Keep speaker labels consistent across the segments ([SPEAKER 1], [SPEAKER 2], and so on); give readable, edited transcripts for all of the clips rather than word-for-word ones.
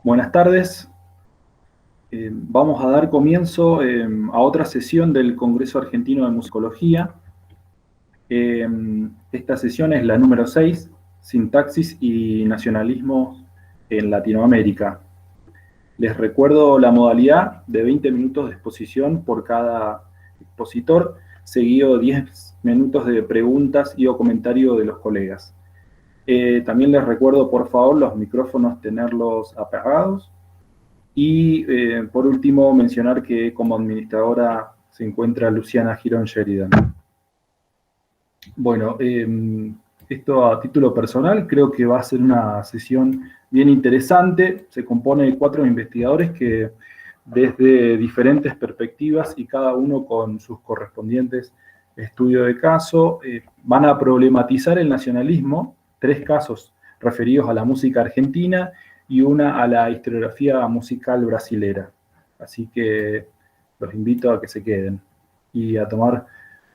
[SPEAKER 1] Buenas tardes. Vamos a dar comienzo a otra sesión del Congreso Argentino de Musicología. Esta sesión es la número 6, Sintaxis y Nacionalismo en Latinoamérica. Les recuerdo la modalidad de 20 minutos de exposición por cada expositor, seguido de 10 minutos de preguntas y o comentario de los colegas. También les recuerdo, por favor, los micrófonos tenerlos apagados. Y por último, mencionar que como administradora se encuentra Luciana Girón Sheridan. Bueno, esto a título personal, creo que va a ser una sesión bien interesante. Se compone de 4 investigadores que desde diferentes perspectivas y cada uno con sus correspondientes estudios de caso, van a problematizar el nacionalismo, 3 casos referidos a la música argentina y una a la historiografía musical brasilera. Así que los invito a que se queden y a tomar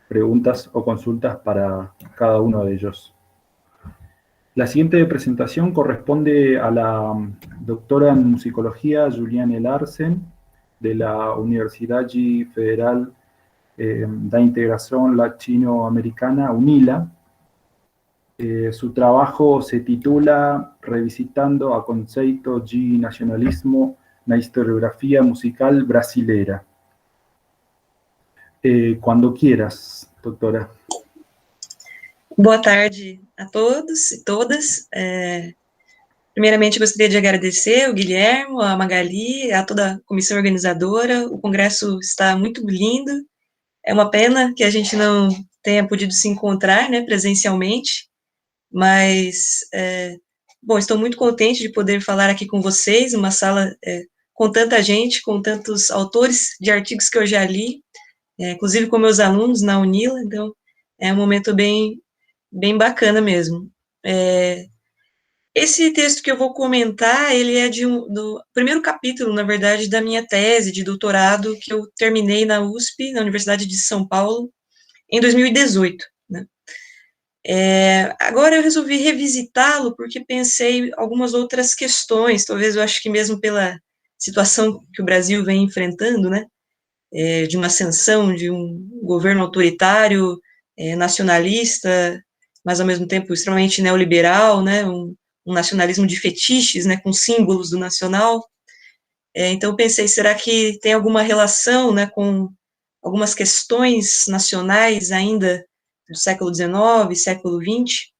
[SPEAKER 1] preguntas o consultas para cada uno de ellos. La siguiente presentación corresponde a la doctora en musicología Juliane Larsen de la Universidad Federal da Integración Latinoamericana, UNILA. Su trabajo se titula Revisitando a conceito de nacionalismo na historiografía musical brasilera. Cuando quieras, doctora.
[SPEAKER 2] Boa tarde a todos e todas. Primeiramente, gostaria de agradecer ao Guilherme, a Magali, a toda a comissão organizadora. O congresso está muito lindo. É uma pena que a gente não tenha podido se encontrar, né, presencialmente, mas, bom, estou muito contente de poder falar aqui com vocês, uma sala com tanta gente, com tantos autores de artigos que eu já li, inclusive com meus alunos na UNILA, então é um momento bem bacana mesmo. Esse texto que eu vou comentar, ele é do primeiro capítulo, na verdade, da minha tese de doutorado, que eu terminei na USP, na Universidade de São Paulo, em 2018, né? Agora eu resolvi revisitá-lo, porque pensei algumas outras questões, talvez eu acho que mesmo pela situação que o Brasil vem enfrentando, né, de uma ascensão de um governo autoritário, nacionalista, mas ao mesmo tempo extremamente neoliberal, né, um nacionalismo de fetiches, né, com símbolos do nacional. Então pensei, será que tem alguma relação, né, com algumas questões nacionais ainda do século XIX, século XX?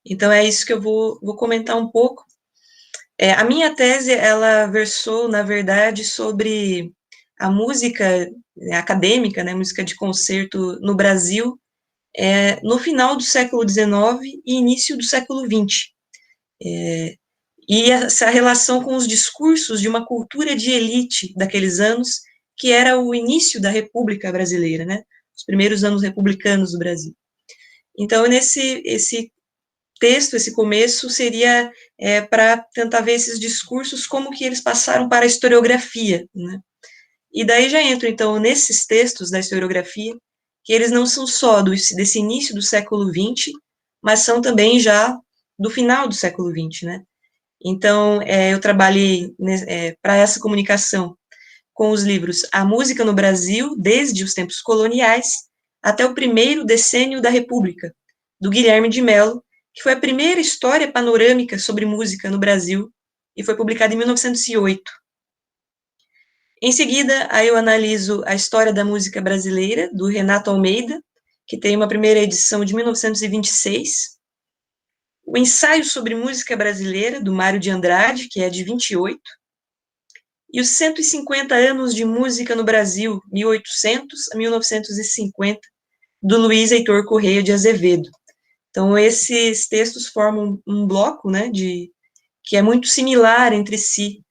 [SPEAKER 2] Então é isso que eu vou comentar um pouco. A minha tese, ela versou, na verdade, sobre a música acadêmica, né, música de concerto no Brasil, no final do século XIX e início do século XX. E essa relação com os discursos de uma cultura de elite daqueles anos, que era o início da República Brasileira, né, os primeiros anos republicanos do Brasil. Então, esse texto, esse começo, seria para tentar ver esses discursos, como que eles passaram para a historiografia, né? E daí já entro, então, nesses textos da historiografia, que eles não são só desse início do século XX, mas são também já do final do século XX, né? Então, eu trabalhei para essa comunicação com os livros A Música no Brasil, desde os tempos coloniais, até o primeiro decênio da República, do Guilherme de Mello, que foi a primeira história panorâmica sobre música no Brasil, e foi publicada em 1908. Em seguida, aí eu analiso a história da música brasileira, do Renato Almeida, que tem uma primeira edição de 1926, o ensaio sobre música brasileira, do Mário de Andrade, que é de 28, e os 150 anos de música no Brasil, 1800 a 1950, do Luiz Heitor Correia de Azevedo. Então, esses textos formam um bloco, né, que é muito similar entre si,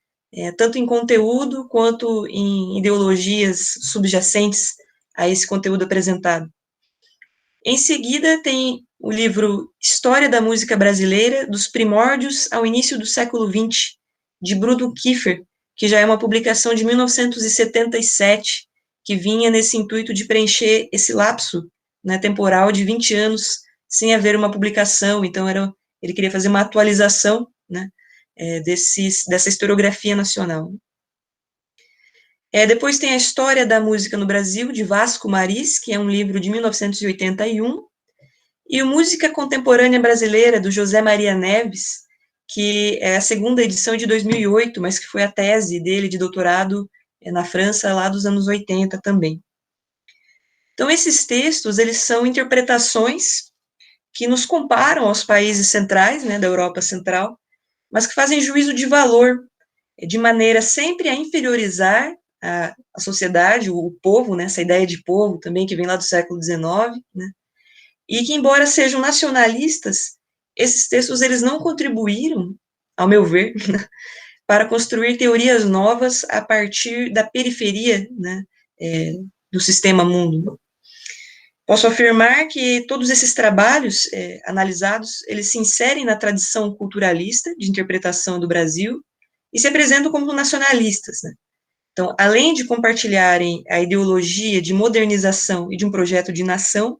[SPEAKER 2] tanto em conteúdo quanto em ideologias subjacentes a esse conteúdo apresentado. Em seguida, tem o livro História da Música Brasileira, dos Primórdios ao Início do Século XX, de Bruno Kiefer, que já é uma publicação de 1977, que vinha nesse intuito de preencher esse lapso, né, temporal de 20 anos sem haver uma publicação. Então ele queria fazer uma atualização, né, dessa historiografia nacional. Depois tem a História da Música no Brasil, de Vasco Maris, que é um livro de 1981, e o Música Contemporânea Brasileira, do José Maria Neves, que é a segunda edição de 2008, mas que foi a tese dele de doutorado na França, lá dos anos 80 também. Então, esses textos, eles são interpretações que nos comparam aos países centrais, né, da Europa Central, mas que fazem juízo de valor, de maneira sempre a inferiorizar a sociedade, o povo, né, essa ideia de povo também, que vem lá do século XIX, né, e que, embora sejam nacionalistas, esses textos, eles não contribuíram, ao meu ver, para construir teorias novas a partir da periferia, né, do sistema mundo. Posso afirmar que todos esses trabalhos analisados, eles se inserem na tradição culturalista de interpretação do Brasil e se apresentam como nacionalistas, né? Então, além de compartilharem a ideologia de modernização e de um projeto de nação,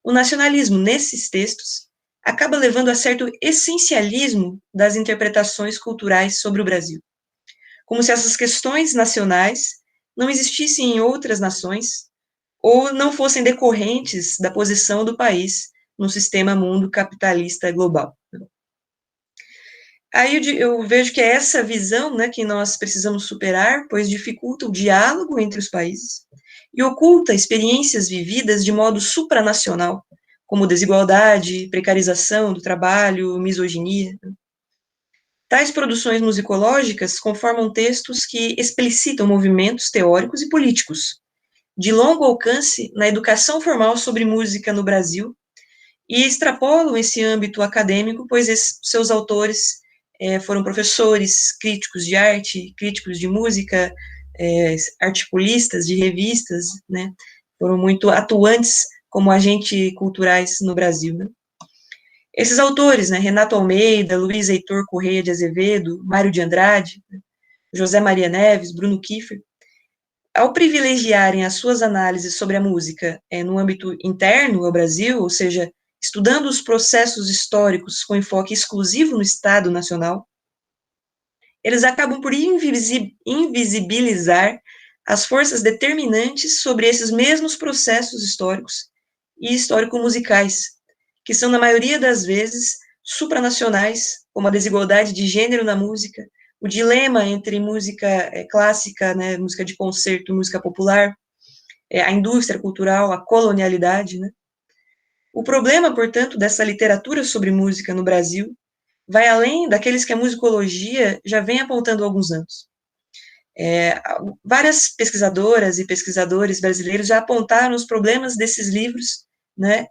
[SPEAKER 2] o nacionalismo, nesses textos, acaba levando a certo essencialismo das interpretações culturais sobre o Brasil, como se essas questões nacionais não existissem em outras nações ou não fossem decorrentes da posição do país no sistema mundo capitalista global. Aí eu vejo que é essa visão, né, que nós precisamos superar, pois dificulta o diálogo entre os países e oculta experiências vividas de modo supranacional, como desigualdade, precarização do trabalho, misoginia. Tais produções musicológicas conformam textos que explicitam movimentos teóricos e políticos, de longo alcance na educação formal sobre música no Brasil, e extrapolam esse âmbito acadêmico, pois seus autores foram professores, críticos de arte, críticos de música, articulistas de revistas, né, foram muito atuantes como agentes culturais no Brasil, né. Esses autores, né, Renato Almeida, Luiz Heitor Correia de Azevedo, Mário de Andrade, José Maria Neves, Bruno Kiefer, ao privilegiarem as suas análises sobre a música no âmbito interno ao Brasil, ou seja, estudando os processos históricos com enfoque exclusivo no Estado Nacional, eles acabam por invisibilizar as forças determinantes sobre esses mesmos processos históricos e histórico-musicais, que são, na maioria das vezes, supranacionais, como a desigualdade de gênero na música, o dilema entre música clássica, né, música de concerto, música popular, a indústria cultural, a colonialidade, né. O problema, portanto, dessa literatura sobre música no Brasil vai além daqueles que a musicologia já vem apontando há alguns anos. Várias pesquisadoras e pesquisadores brasileiros já apontaram os problemas desses livros, né,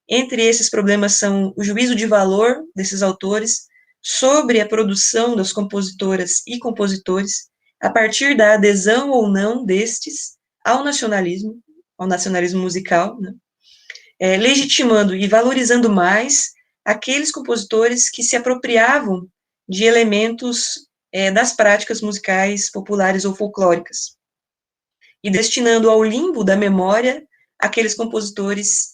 [SPEAKER 2] entre esses problemas são o juízo de valor desses autores sobre a produção das compositoras e compositores a partir da adesão ou não destes ao nacionalismo musical, né, legitimando e valorizando mais aqueles compositores que se apropriavam de elementos das práticas musicais populares ou folclóricas, e destinando ao limbo da memória aqueles compositores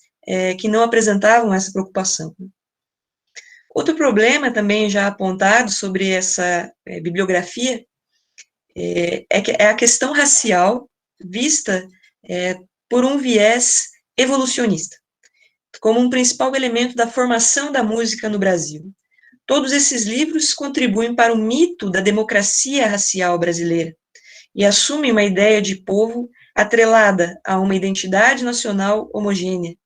[SPEAKER 2] que não apresentavam essa preocupação. Outro problema também já apontado sobre essa bibliografia é a questão racial vista por um viés evolucionista, como um principal elemento da formação da música no Brasil. Todos esses livros contribuem para o mito da democracia racial brasileira e assumem uma ideia de povo atrelada a uma identidade nacional homogênea.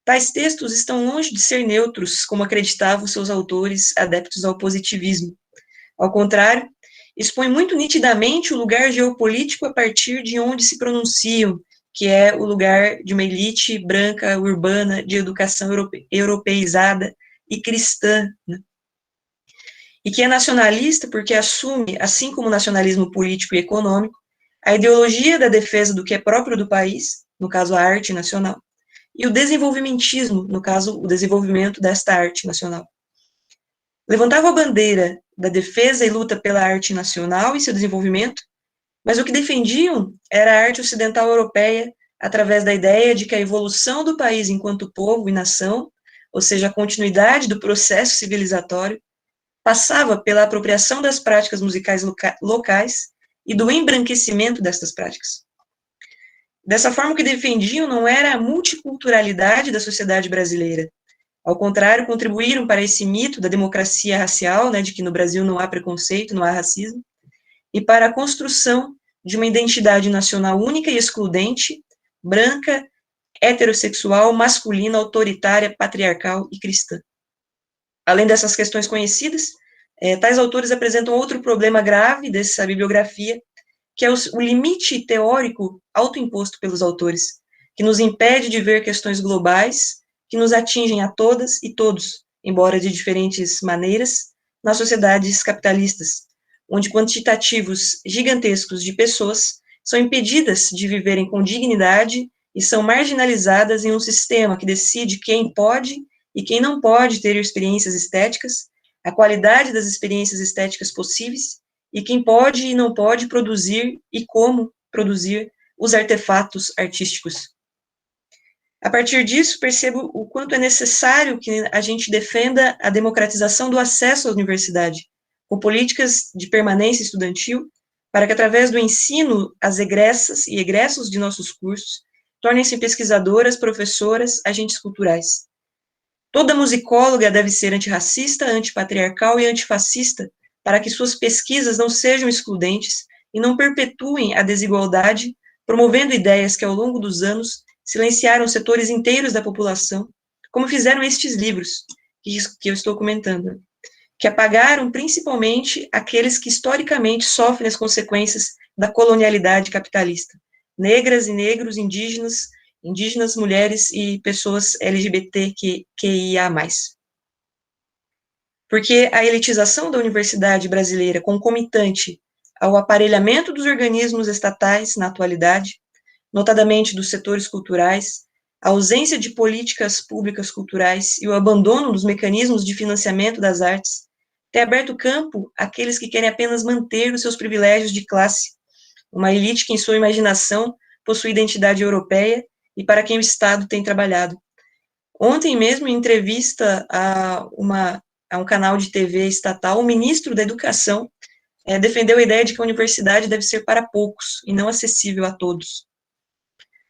[SPEAKER 2] Tais textos estão longe de ser neutros, como acreditavam seus autores adeptos ao positivismo. Ao contrário, expõem muito nitidamente o lugar geopolítico a partir de onde se pronunciam, que é o lugar de uma elite branca, urbana, de educação europeizada e cristã, né? E que é nacionalista porque assume, assim como o nacionalismo político e econômico, a ideologia da defesa do que é próprio do país, no caso a arte nacional, e o desenvolvimentismo, no caso o desenvolvimento desta arte nacional. Levantava a bandeira da defesa e luta pela arte nacional e seu desenvolvimento, mas o que defendiam era a arte ocidental europeia, através da ideia de que a evolução do país enquanto povo e nação, ou seja, a continuidade do processo civilizatório, passava pela apropriação das práticas musicais locais e do embranquecimento destas práticas. Dessa forma, o que defendiam não era a multiculturalidade da sociedade brasileira. Ao contrário, contribuíram para esse mito da democracia racial, né, de que no Brasil não há preconceito, não há racismo, e para a construção de uma identidade nacional única e excludente, branca, heterossexual, masculina, autoritária, patriarcal e cristã. Além dessas questões conhecidas, tais autores apresentam outro problema grave dessa bibliografia, que é o limite teórico autoimposto pelos autores, que nos impede de ver questões globais que nos atingem a todas e todos, embora de diferentes maneiras, nas sociedades capitalistas, onde quantitativos gigantescos de pessoas são impedidas de viverem com dignidade e são marginalizadas em um sistema que decide quem pode e quem não pode ter experiências estéticas, a qualidade das experiências estéticas possíveis, e quem pode e não pode produzir e como produzir os artefatos artísticos. A partir disso, percebo o quanto é necessário que a gente defenda a democratização do acesso à universidade, com políticas de permanência estudantil, para que, através do ensino, as egressas e egressos de nossos cursos tornem-se pesquisadoras, professoras, agentes culturais. Toda musicóloga deve ser antirracista, antipatriarcal e antifascista, para que suas pesquisas não sejam excludentes e não perpetuem a desigualdade, promovendo ideias que, ao longo dos anos, silenciaram setores inteiros da população, como fizeram estes livros que eu estou comentando, que apagaram principalmente aqueles que historicamente sofrem as consequências da colonialidade capitalista, negras e negros, indígenas, mulheres e pessoas LGBTQIA+. Porque a elitização da universidade brasileira, concomitante ao aparelhamento dos organismos estatais na atualidade, notadamente dos setores culturais, a ausência de políticas públicas culturais e o abandono dos mecanismos de financiamento das artes, tem aberto campo àqueles que querem apenas manter os seus privilégios de classe, uma elite que, em sua imaginação, possui identidade europeia e para quem o Estado tem trabalhado. Ontem mesmo, em entrevista a um canal de TV estatal, o ministro da Educação defendeu a ideia de que a universidade deve ser para poucos e não acessível a todos.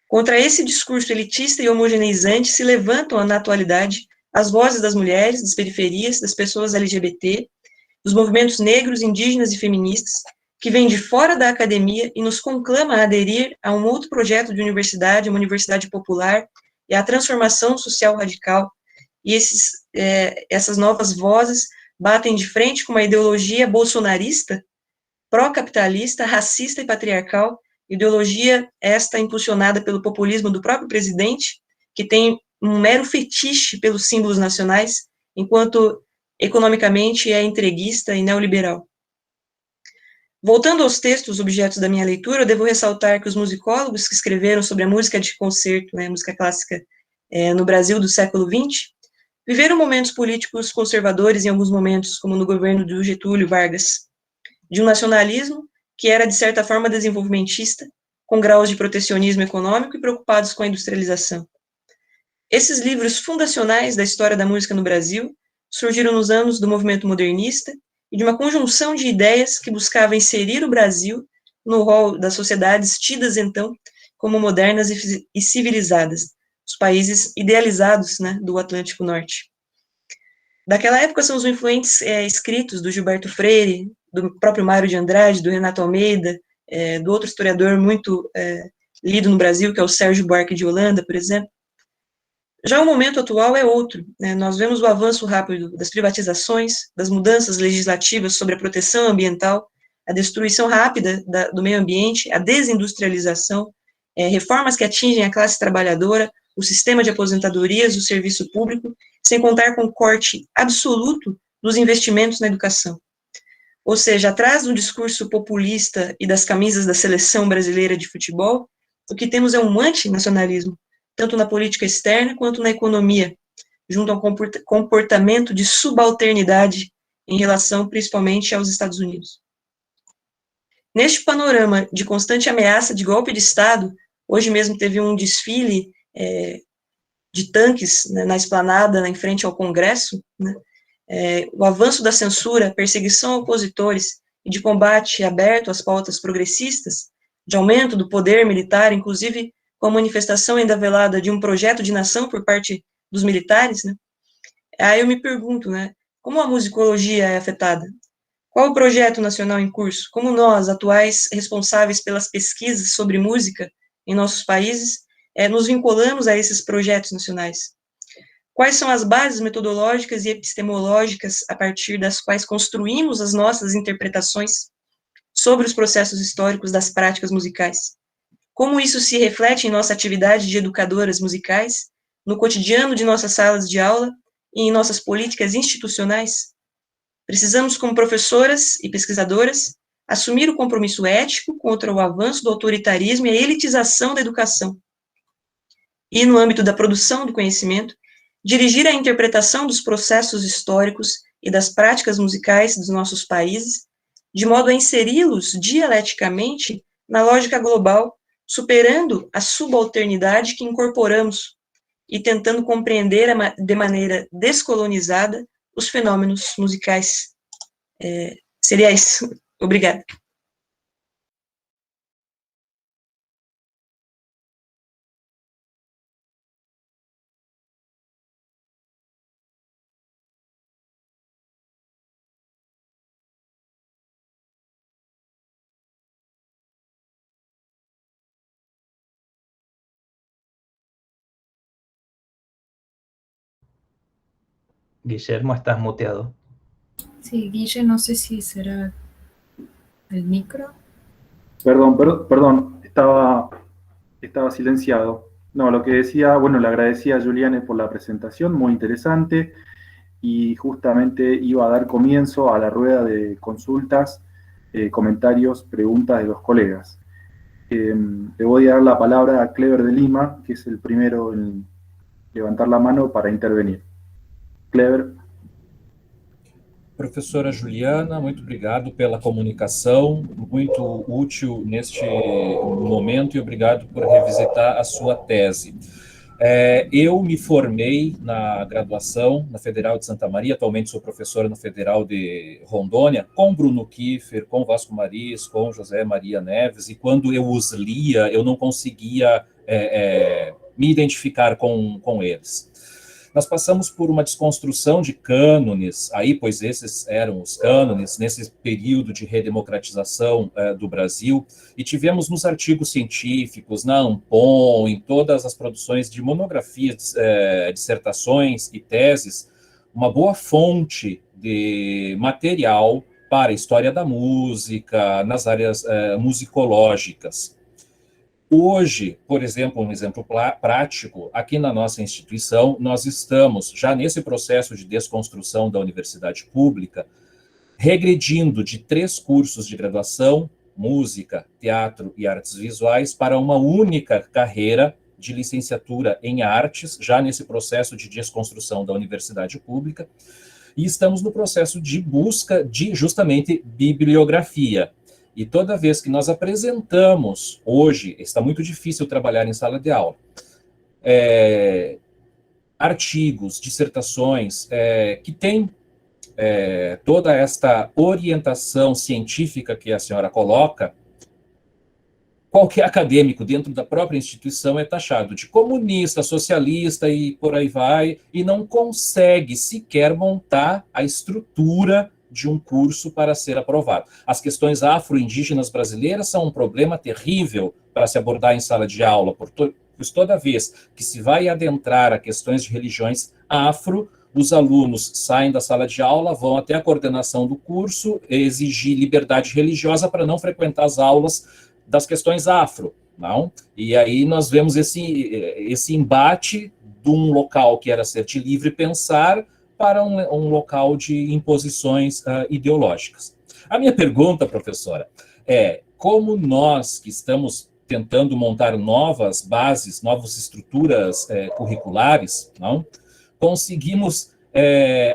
[SPEAKER 2] Contra esse discurso elitista e homogeneizante se levantam, na atualidade, as vozes das mulheres, das periferias, das pessoas LGBT, dos movimentos negros, indígenas e feministas, que vêm de fora da academia e nos conclama a aderir a um outro projeto de universidade, uma universidade popular, e a transformação social radical. E essas novas vozes batem de frente com uma ideologia bolsonarista, pró-capitalista, racista e patriarcal, ideologia esta impulsionada pelo populismo do próprio presidente, que tem um mero fetiche pelos símbolos nacionais, enquanto economicamente é entreguista e neoliberal. Voltando aos textos objetos da minha leitura, eu devo ressaltar que os musicólogos que escreveram sobre a música de concerto, música clássica no Brasil do século XX, viveram momentos políticos conservadores em alguns momentos, como no governo do Getúlio Vargas, de um nacionalismo que era, de certa forma, desenvolvimentista, com graus de protecionismo econômico e preocupados com a industrialização. Esses livros fundacionais da história da música no Brasil surgiram nos anos do movimento modernista e de uma conjunção de ideias que buscava inserir o Brasil no rol das sociedades tidas, então, como modernas e civilizadas, os países idealizados, do Atlântico Norte. Daquela época são os influentes escritos do Gilberto Freire, do próprio Mário de Andrade, do Renato Almeida, do outro historiador muito lido no Brasil, que é o Sérgio Buarque de Holanda, por exemplo. Já o momento atual é outro. Nós vemos o avanço rápido das privatizações, das mudanças legislativas sobre a proteção ambiental, a destruição rápida do meio ambiente, a desindustrialização, reformas que atingem a classe trabalhadora, o sistema de aposentadorias, o serviço público, sem contar com o corte absoluto dos investimentos na educação. Ou seja, atrás do discurso populista e das camisas da seleção brasileira de futebol, o que temos é um antinacionalismo, tanto na política externa quanto na economia, junto a um comportamento de subalternidade em relação principalmente aos Estados Unidos. Neste panorama de constante ameaça de golpe de Estado, hoje mesmo teve um desfile de tanques na esplanada, em frente ao Congresso, o avanço da censura, perseguição a opositores e de combate aberto às pautas progressistas, de aumento do poder militar, inclusive com a manifestação ainda velada de um projeto de nação por parte dos militares, né? Aí eu me pergunto, né, como a musicologia é afetada? Qual o projeto nacional em curso? Como nós, atuais responsáveis pelas pesquisas sobre música em nossos países, nos vinculamos a esses projetos nacionais? Quais são as bases metodológicas e epistemológicas a partir das quais construímos as nossas interpretações sobre os processos históricos das práticas musicais? Como isso se reflete em nossa atividade de educadoras musicais, no cotidiano de nossas salas de aula e em nossas políticas institucionais? Precisamos, como professoras e pesquisadoras, assumir o compromisso ético contra o avanço do autoritarismo e a elitização da educação. E, no âmbito da produção do conhecimento, dirigir a interpretação dos processos históricos e das práticas musicais dos nossos países, de modo a inseri-los dialeticamente na lógica global, superando a subalternidade que incorporamos e tentando compreender de maneira descolonizada os fenômenos musicais. Seria isso. Obrigada.
[SPEAKER 3] Guillermo, estás muteado.
[SPEAKER 4] Sí, Guille, no sé si será el micro.
[SPEAKER 1] Perdón, estaba silenciado. No, lo que decía, bueno, le agradecía a Juliane por la presentación, muy interesante, y justamente iba a dar comienzo a la rueda de consultas, comentarios, preguntas de los colegas. Le voy a dar la palabra a Clever de Lima, que es el primero en levantar la mano para intervenir. Clever.
[SPEAKER 5] Professora Juliana, muito obrigado pela comunicação, muito útil neste momento, e obrigado por revisitar a sua tese. Eu me formei na graduação na Federal de Santa Maria, atualmente sou professora na Federal de Rondônia, com Bruno Kiefer, com Vasco Maris, com José Maria Neves, e quando eu os lia, eu não conseguia me identificar com eles. Nós passamos por uma desconstrução de cânones, pois esses eram os cânones, nesse período de redemocratização do Brasil, e tivemos nos artigos científicos, na Ampom, em todas as produções de monografias, dissertações e teses, uma boa fonte de material para a história da música, nas áreas musicológicas. Hoje, por exemplo, um exemplo prático, aqui na nossa instituição, nós estamos, já nesse processo de desconstrução da universidade pública, regredindo de 3 cursos de graduação, música, teatro e artes visuais, para uma única carreira de licenciatura em artes, já nesse processo de desconstrução da universidade pública, e estamos no processo de busca de, justamente, bibliografia. E toda vez que nós apresentamos, hoje, está muito difícil trabalhar em sala de aula, artigos, dissertações, que têm toda esta orientação científica que a senhora coloca, qualquer acadêmico dentro da própria instituição é taxado de comunista, socialista e por aí vai, e não consegue sequer montar a estrutura de um curso para ser aprovado. As questões afro-indígenas brasileiras são um problema terrível para se abordar em sala de aula, pois toda vez que se vai adentrar a questões de religiões afro, os alunos saem da sala de aula, vão até a coordenação do curso, exigir liberdade religiosa para não frequentar as aulas das questões afro, não? E aí nós vemos esse embate de um local que era ser de livre pensar para um local de imposições ideológicas. A minha pergunta, professora, é como nós que estamos tentando montar novas bases, novas estruturas curriculares, não, conseguimos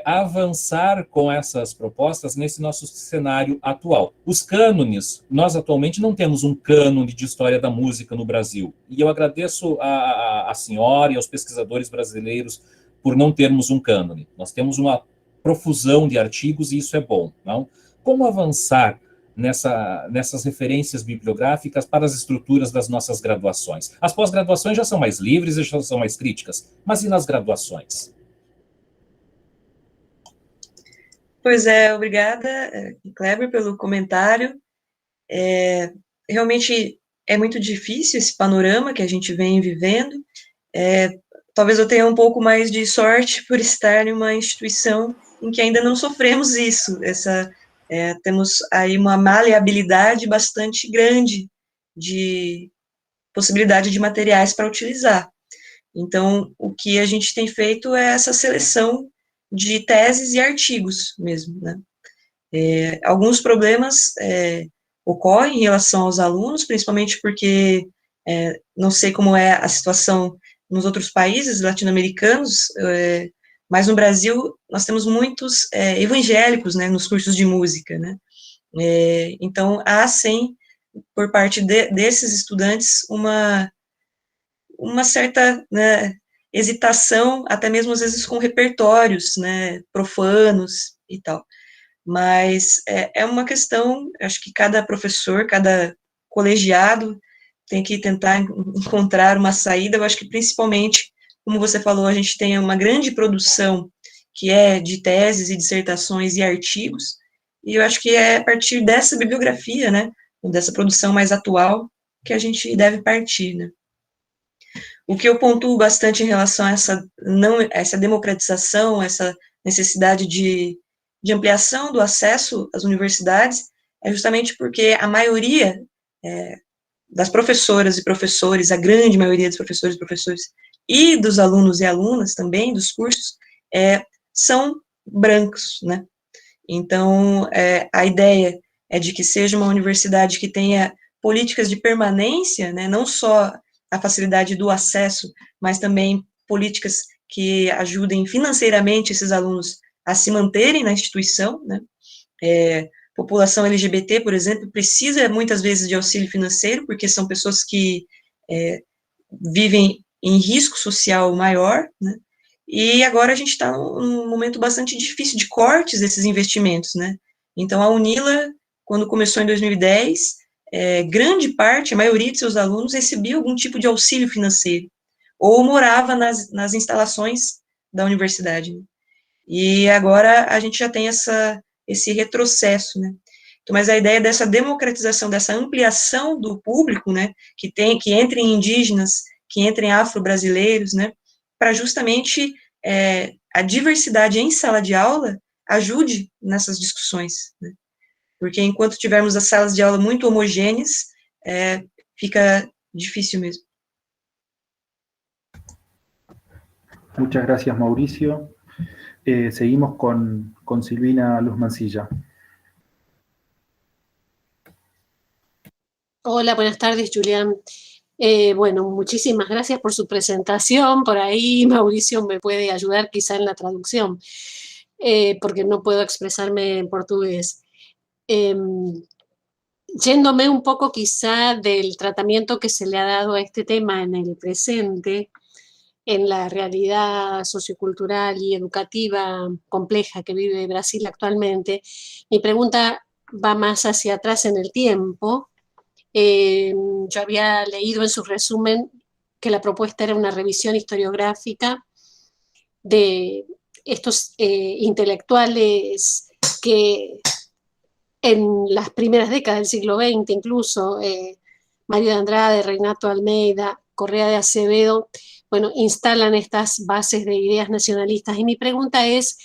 [SPEAKER 5] avançar com essas propostas nesse nosso cenário atual. Os cânones, nós atualmente não temos um cânone de história da música no Brasil, e eu agradeço a senhora e aos pesquisadores brasileiros por não termos um cânone. Nós temos uma profusão de artigos, e isso é bom, não? Como avançar nessas referências bibliográficas para as estruturas das nossas graduações? As pós-graduações já são mais livres e já são mais críticas, mas e nas graduações?
[SPEAKER 2] Pois é, obrigada, Kleber, pelo comentário. Realmente é muito difícil esse panorama que a gente vem vivendo. Talvez eu tenha um pouco mais de sorte por estar em uma instituição em que ainda não sofremos isso. Temos aí uma maleabilidade bastante grande de possibilidade de materiais para utilizar. Então, o que a gente tem feito é essa seleção de teses e artigos mesmo, né? Alguns problemas ocorrem em relação aos alunos, principalmente porque não sei como é a situação nos outros países latino-americanos, mas no Brasil nós temos muitos evangélicos, né, nos cursos de música, né? Então, há, sim, por parte desses estudantes, uma certa, né, hesitação, até mesmo às vezes com repertórios, né, profanos e tal. Mas é uma questão, acho que cada professor, cada colegiado tem que tentar encontrar uma saída. Eu acho que principalmente, como você falou, a gente tem uma grande produção que é de teses e dissertações e artigos, e eu acho que é a partir dessa bibliografia, né, dessa produção mais atual, que a gente deve partir, né. O que eu pontuo bastante em relação a essa democratização, essa necessidade de ampliação do acesso às universidades, é justamente porque a maioria das professoras e professores, a grande maioria dos professores e professores, e dos alunos e alunas também, dos cursos, são brancos, né? Então, a ideia é de que seja uma universidade que tenha políticas de permanência, né, não só a facilidade do acesso, mas também políticas que ajudem financeiramente esses alunos a se manterem na instituição, né? População LGBT, por exemplo, precisa muitas vezes de auxílio financeiro, porque são pessoas que vivem em risco social maior, né? E agora a gente está num momento bastante difícil de cortes desses investimentos, né? Então, a UNILA, quando começou em 2010, grande parte, a maioria de seus alunos recebia algum tipo de auxílio financeiro, ou morava nas instalações da universidade, né? E agora a gente já tem esse retrocesso, né? Então, mas a ideia dessa democratização, dessa ampliação do público, né, que entrem indígenas, que entrem afro-brasileiros, né, para justamente a diversidade em sala de aula ajude nessas discussões, né? Porque enquanto tivermos as salas de aula muito homogêneas, fica difícil mesmo.
[SPEAKER 1] Muchas gracias, Mauricio. Seguimos con Silvina Luz Mancilla.
[SPEAKER 6] Hola, buenas tardes, Julián. Bueno, muchísimas gracias por su presentación. Por ahí Mauricio me puede ayudar quizá en la traducción, porque no puedo expresarme en portugués. Yéndome un poco quizá del tratamiento que se le ha dado a este tema en el presente, en la realidad sociocultural y educativa compleja que vive Brasil actualmente, mi pregunta va más hacia atrás en el tiempo. Yo había leído en su resumen que la propuesta era una revisión historiográfica de estos intelectuales que en las primeras décadas del siglo XX, incluso Mario de Andrade, Renato Almeida, Correa de Acevedo, bueno, instalan estas bases de ideas nacionalistas. Y mi pregunta es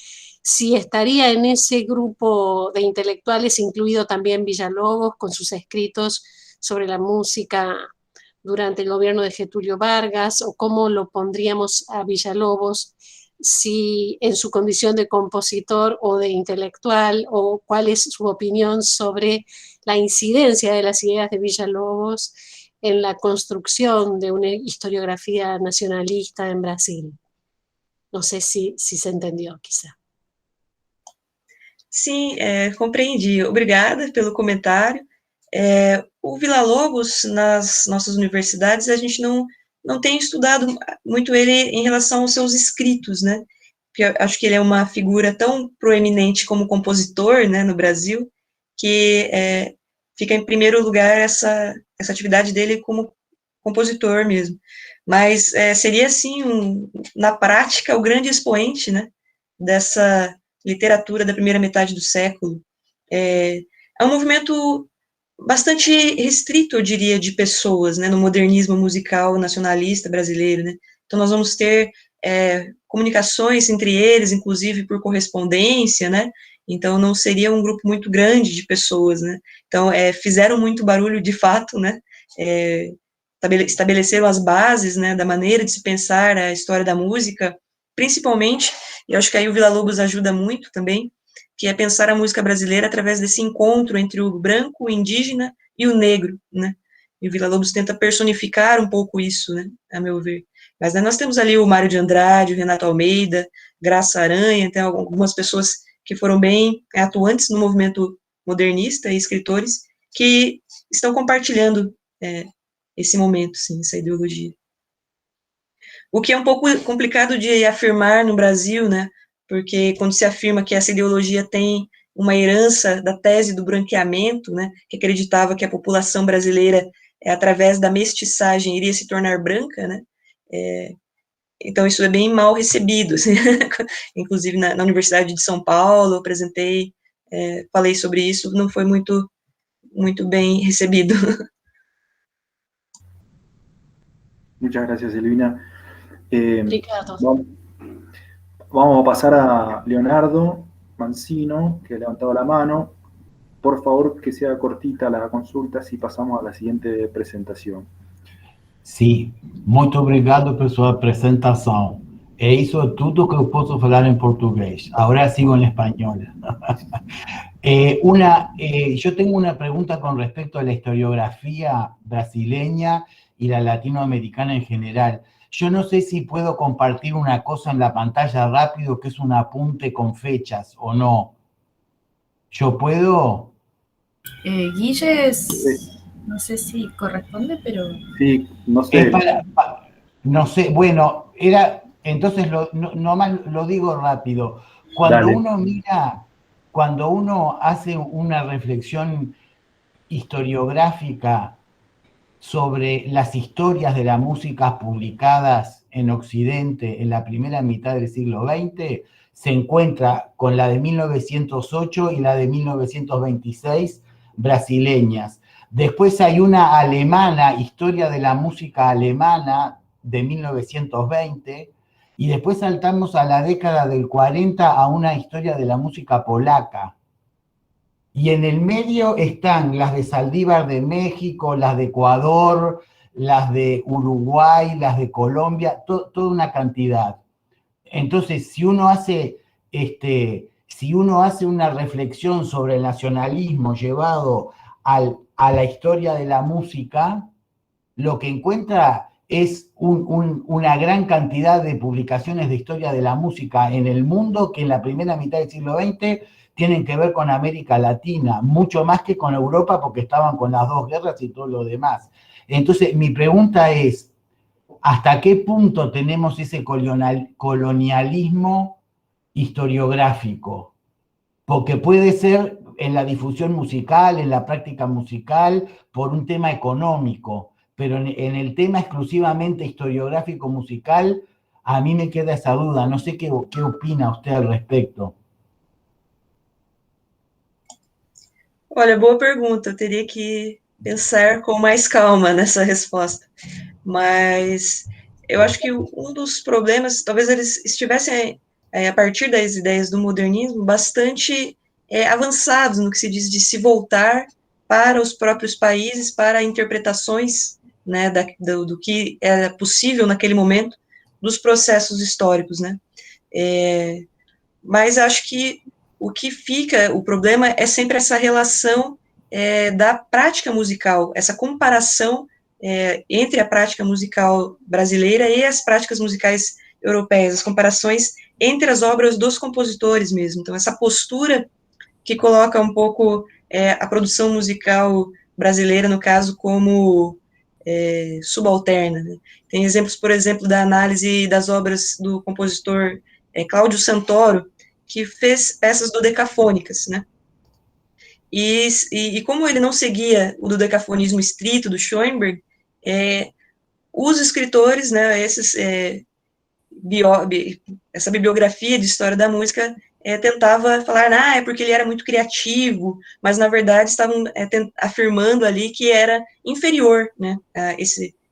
[SPEAKER 6] si estaría en ese grupo de intelectuales incluido también Villalobos con sus escritos sobre la música durante el gobierno de Getúlio Vargas, o cómo lo pondríamos a Villalobos, si en su condición de compositor o de intelectual, o cuál es su opinión sobre la incidencia de las ideas de Villalobos en la construcción de una historiografía nacionalista en Brasil. No sé si se entendió, quizá.
[SPEAKER 2] Sim, compreendi. Obrigada pelo comentário. O Villa-Lobos, nas nossas universidades, a gente não tem estudado muito ele em relação aos seus escritos, né? porque eu acho que ele é uma figura tão proeminente como compositor, né, no Brasil, que fica em primeiro lugar essa atividade dele como compositor mesmo. Mas seria, assim, na prática, o grande expoente, né, dessa literatura da primeira metade do século. É um movimento bastante restrito, eu diria, de pessoas, né, no modernismo musical nacionalista brasileiro, né. Então, nós vamos ter comunicações entre eles, inclusive por correspondência, né, então não seria um grupo muito grande de pessoas, né. Então, fizeram muito barulho, de fato, né, estabeleceram as bases, né, da maneira de se pensar a história da música, principalmente, e eu acho que aí o Villa-Lobos ajuda muito também, que é pensar a música brasileira através desse encontro entre o branco, o indígena e o negro, né, e o Villa-Lobos tenta personificar um pouco isso, né, a meu ver. Mas né, nós temos ali o Mário de Andrade, o Renato Almeida, Graça Aranha, tem algumas pessoas que foram bem atuantes no movimento modernista e escritores que estão compartilhando esse momento, sim, essa ideologia. O que é um pouco complicado de afirmar no Brasil, né, porque quando se afirma que essa ideologia tem uma herança da tese do branqueamento, né, que acreditava que a população brasileira, através da mestiçagem, iria se tornar branca, né, então isso é bem mal recebido, assim, inclusive na Universidade de São Paulo, eu apresentei, falei sobre isso, não foi muito bem recebido.
[SPEAKER 1] Muchas gracias, Silvina.
[SPEAKER 6] Obrigado.
[SPEAKER 1] Vamos a pasar a Leonardo Mancino, que ha levantado la mano. Por favor, que sea cortita la consulta, si pasamos a la siguiente presentación.
[SPEAKER 7] Sim, muito obrigado por sua apresentação. É isso tudo que eu posso falar em português. Agora sigo em espanhol. Yo tengo una pregunta con respecto a la historiografía brasileña y la latinoamericana en general. Yo no sé si puedo compartir una cosa en la pantalla rápido, que es un apunte con fechas o no. ¿Yo puedo?
[SPEAKER 4] Guille no sé si corresponde, pero...
[SPEAKER 1] Sí, no sé.
[SPEAKER 7] No sé, bueno, entonces nomás lo digo rápido. Cuando
[SPEAKER 1] Dale.
[SPEAKER 7] uno mira, cuando uno hace una reflexión historiográfica sobre las historias de la música publicadas en Occidente en la primera mitad del siglo XX, se encuentra con la de 1908 y la de 1926 brasileñas. Después hay una alemana, Historia de la música alemana, de 1920, y después saltamos a la década del 40 a una historia de la música polaca. Y en el medio están las de Saldívar de México, las de Ecuador, las de Uruguay, las de Colombia, toda una cantidad. Entonces, si uno hace una reflexión sobre el nacionalismo llevado a la historia de la música, lo que encuentra es una gran cantidad de publicaciones de historia de la música en el mundo que en la primera mitad del siglo XX tienen que ver con América Latina, mucho más que con Europa porque estaban con las dos guerras y todo lo demás. Entonces, mi pregunta es, ¿hasta qué punto tenemos ese colonialismo historiográfico? Porque puede ser en la difusión musical, en la práctica musical, por un tema económico, pero en el tema exclusivamente historiográfico musical, a mí me queda esa duda. No sé qué opina usted al respecto.
[SPEAKER 2] Olha, boa pergunta, eu teria que pensar com mais calma nessa resposta, mas eu acho que um dos problemas, talvez eles estivessem, a partir das ideias do modernismo, bastante avançados no que se diz de se voltar para os próprios países, para interpretações, né, do que era possível naquele momento, dos processos históricos, né, mas acho que o que fica, o problema é sempre essa relação da prática musical, essa comparação entre a prática musical brasileira e as práticas musicais europeias, as comparações entre as obras dos compositores mesmo. Então, essa postura que coloca um pouco a produção musical brasileira, no caso, como subalterna, né? Tem exemplos, por exemplo, da análise das obras do compositor Cláudio Santoro, que fez peças dodecafônicas, né? E como ele não seguia o dodecafonismo estrito do Schoenberg, os escritores, né, essa bibliografia de história da música tentava falar, é porque ele era muito criativo, mas na verdade estavam afirmando ali que era inferior, né,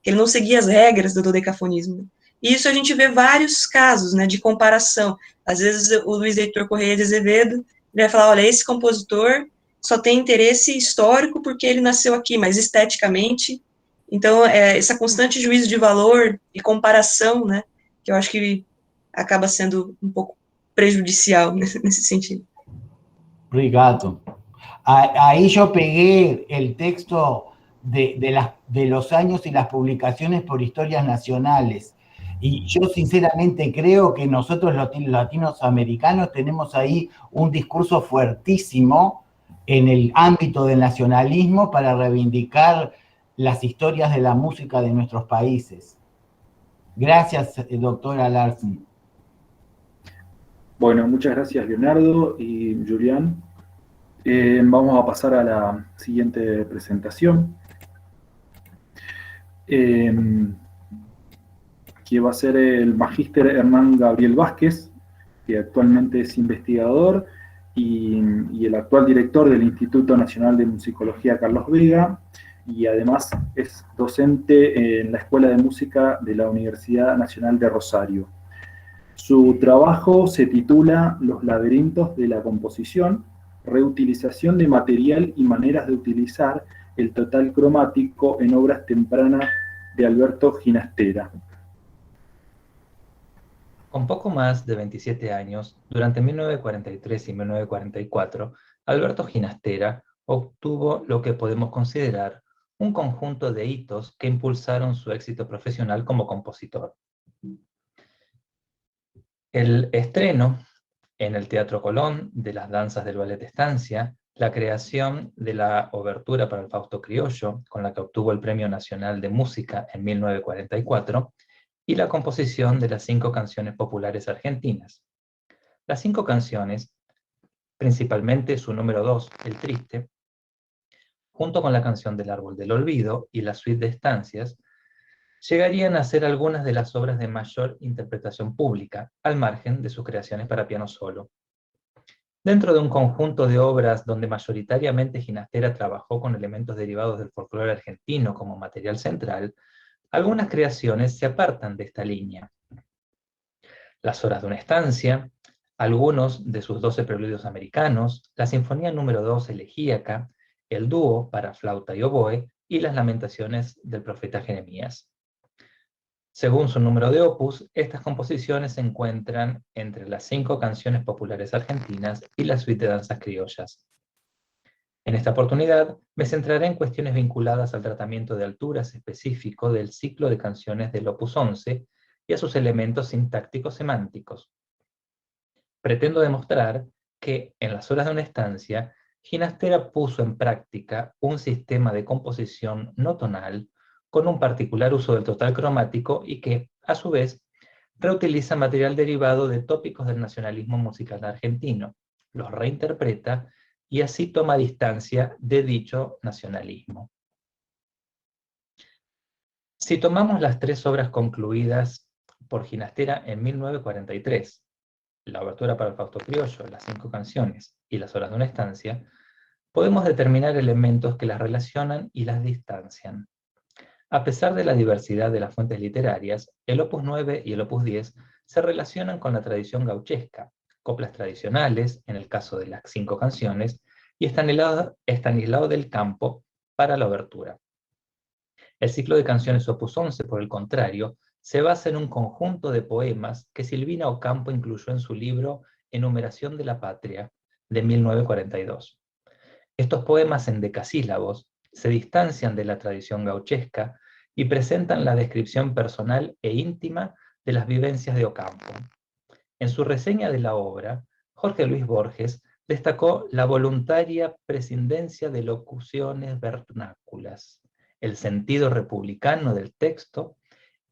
[SPEAKER 2] que ele não seguia as regras do dodecafonismo. E isso a gente vê vários casos, né, de comparação. Às vezes o Luiz Heitor Correia de Azevedo, ele vai falar, olha, esse compositor só tem interesse histórico porque ele nasceu aqui, mas esteticamente. Então, essa constante juízo de valor e comparação, né, que eu acho que acaba sendo um pouco prejudicial nesse sentido.
[SPEAKER 7] Obrigado. Ahí yo pegué el texto de los años y las publicaciones por historias nacionales. Y yo sinceramente creo que nosotros los latinoamericanos tenemos ahí un discurso fuertísimo en el ámbito del nacionalismo para reivindicar las historias de la música de nuestros países. Gracias, doctora Larsen.
[SPEAKER 1] Bueno, muchas gracias Leonardo y Julián. Vamos a pasar a la siguiente presentación, que va a ser el magíster Hernán Gabriel Vázquez, que actualmente es investigador y el actual director del Instituto Nacional de Musicología Carlos Vega, y además es docente en la Escuela de Música de la Universidad Nacional de Rosario. Su trabajo se titula Los laberintos de la composición, reutilización de material y maneras de utilizar el total cromático en obras tempranas de Alberto Ginastera.
[SPEAKER 3] Con poco más de 27 años, durante 1943 y 1944, Alberto Ginastera obtuvo lo que podemos considerar un conjunto de hitos que impulsaron su éxito profesional como compositor. El estreno en el Teatro Colón de las danzas del Ballet Estancia, la creación de la obertura para el Fausto Criollo, con la que obtuvo el Premio Nacional de Música en 1944, y la composición de las 5 canciones populares argentinas. Las 5 canciones, principalmente su número 2, El Triste, junto con la canción del Árbol del Olvido y la suite de estancias, llegarían a ser algunas de las obras de mayor interpretación pública, al margen de sus creaciones para piano solo. Dentro de un conjunto de obras donde mayoritariamente Ginastera trabajó con elementos derivados del folclore argentino como material central, algunas creaciones se apartan de esta línea. Las horas de una estancia, algunos de sus 12 preludios americanos, la Sinfonía número 2 elegíaca, el dúo para flauta y oboe, y las lamentaciones del profeta Jeremías. Según su número de opus, estas composiciones se encuentran entre las 5 canciones populares argentinas y la suite de danzas criollas. En esta oportunidad me centraré en cuestiones vinculadas al tratamiento de alturas específico del ciclo de canciones del opus 11 y a sus elementos sintácticos semánticos. Pretendo demostrar que, en las horas de una estancia, Ginastera puso en práctica un sistema de composición no tonal con un particular uso del total cromático y que, a su vez, reutiliza material derivado de tópicos del nacionalismo musical argentino, los reinterpreta y así toma distancia de dicho nacionalismo. Si tomamos las 3 obras concluidas por Ginastera en 1943, la obertura para el Fausto Criollo, las 5 canciones y las horas de una estancia, podemos determinar elementos que las relacionan y las distancian. A pesar de la diversidad de las fuentes literarias, el opus 9 y el opus 10 se relacionan con la tradición gauchesca, coplas tradicionales, en el caso de las 5 canciones, y Estanislao del Campo para la obertura. El ciclo de canciones opus 11, por el contrario, se basa en un conjunto de poemas que Silvina Ocampo incluyó en su libro Enumeración de la Patria, de 1942. Estos poemas en decasílabos se distancian de la tradición gauchesca y presentan la descripción personal e íntima de las vivencias de Ocampo. En su reseña de la obra, Jorge Luis Borges destacó la voluntaria prescindencia de locuciones vernáculas, el sentido republicano del texto,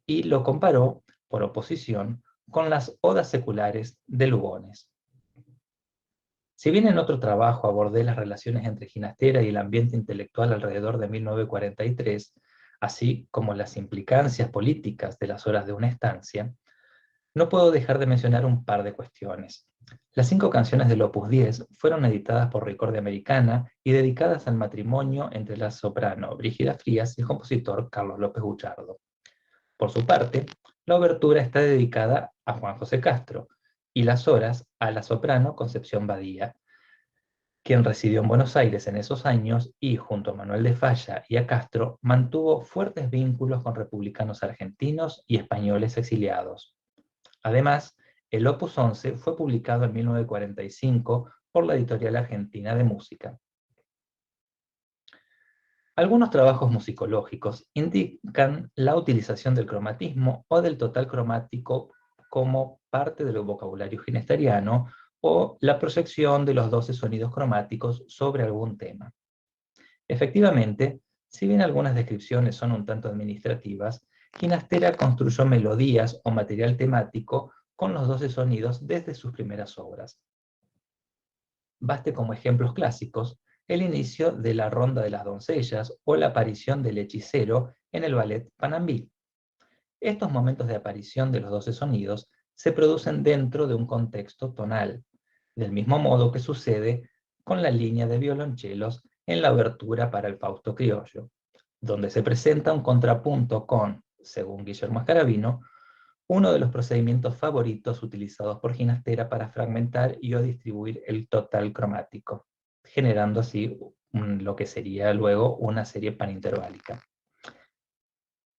[SPEAKER 3] y lo comparó, por oposición, con las Odas Seculares de Lugones. Si bien en otro trabajo abordé las relaciones entre Ginastera y el ambiente intelectual alrededor de 1943, así como las implicancias políticas de las horas de una estancia, no puedo dejar de mencionar un par de cuestiones. Las 5 canciones del Opus 10 fueron editadas por Ricordia Americana y dedicadas al matrimonio entre la soprano Brígida Frías y el compositor Carlos López Buchardo. Por su parte, la obertura está dedicada a Juan José Castro y las horas a la soprano Concepción Badía, quien residió en Buenos Aires en esos años y, junto a Manuel de Falla y a Castro, mantuvo fuertes vínculos con republicanos argentinos y españoles exiliados. Además, el Opus 11 fue publicado en 1945 por la Editorial Argentina de Música. Algunos trabajos musicológicos indican la utilización del cromatismo o del total cromático como parte del vocabulario ginesteriano o la proyección de los 12 sonidos cromáticos sobre algún tema. Efectivamente, si bien algunas descripciones son un tanto administrativas, Ginastera construyó melodías o material temático con los 12 sonidos desde sus primeras obras. Baste como ejemplos clásicos el inicio de la Ronda de las Doncellas o la aparición del hechicero en el ballet Panambí. Estos momentos de aparición de los 12 sonidos se producen dentro de un contexto tonal, del mismo modo que sucede con la línea de violonchelos en la obertura para el Fausto Criollo, donde se presenta un contrapunto con, según Guillermo Scarabino, uno de los procedimientos favoritos utilizados por Ginastera para fragmentar y o distribuir el total cromático, generando así lo que sería luego una serie paninterválica.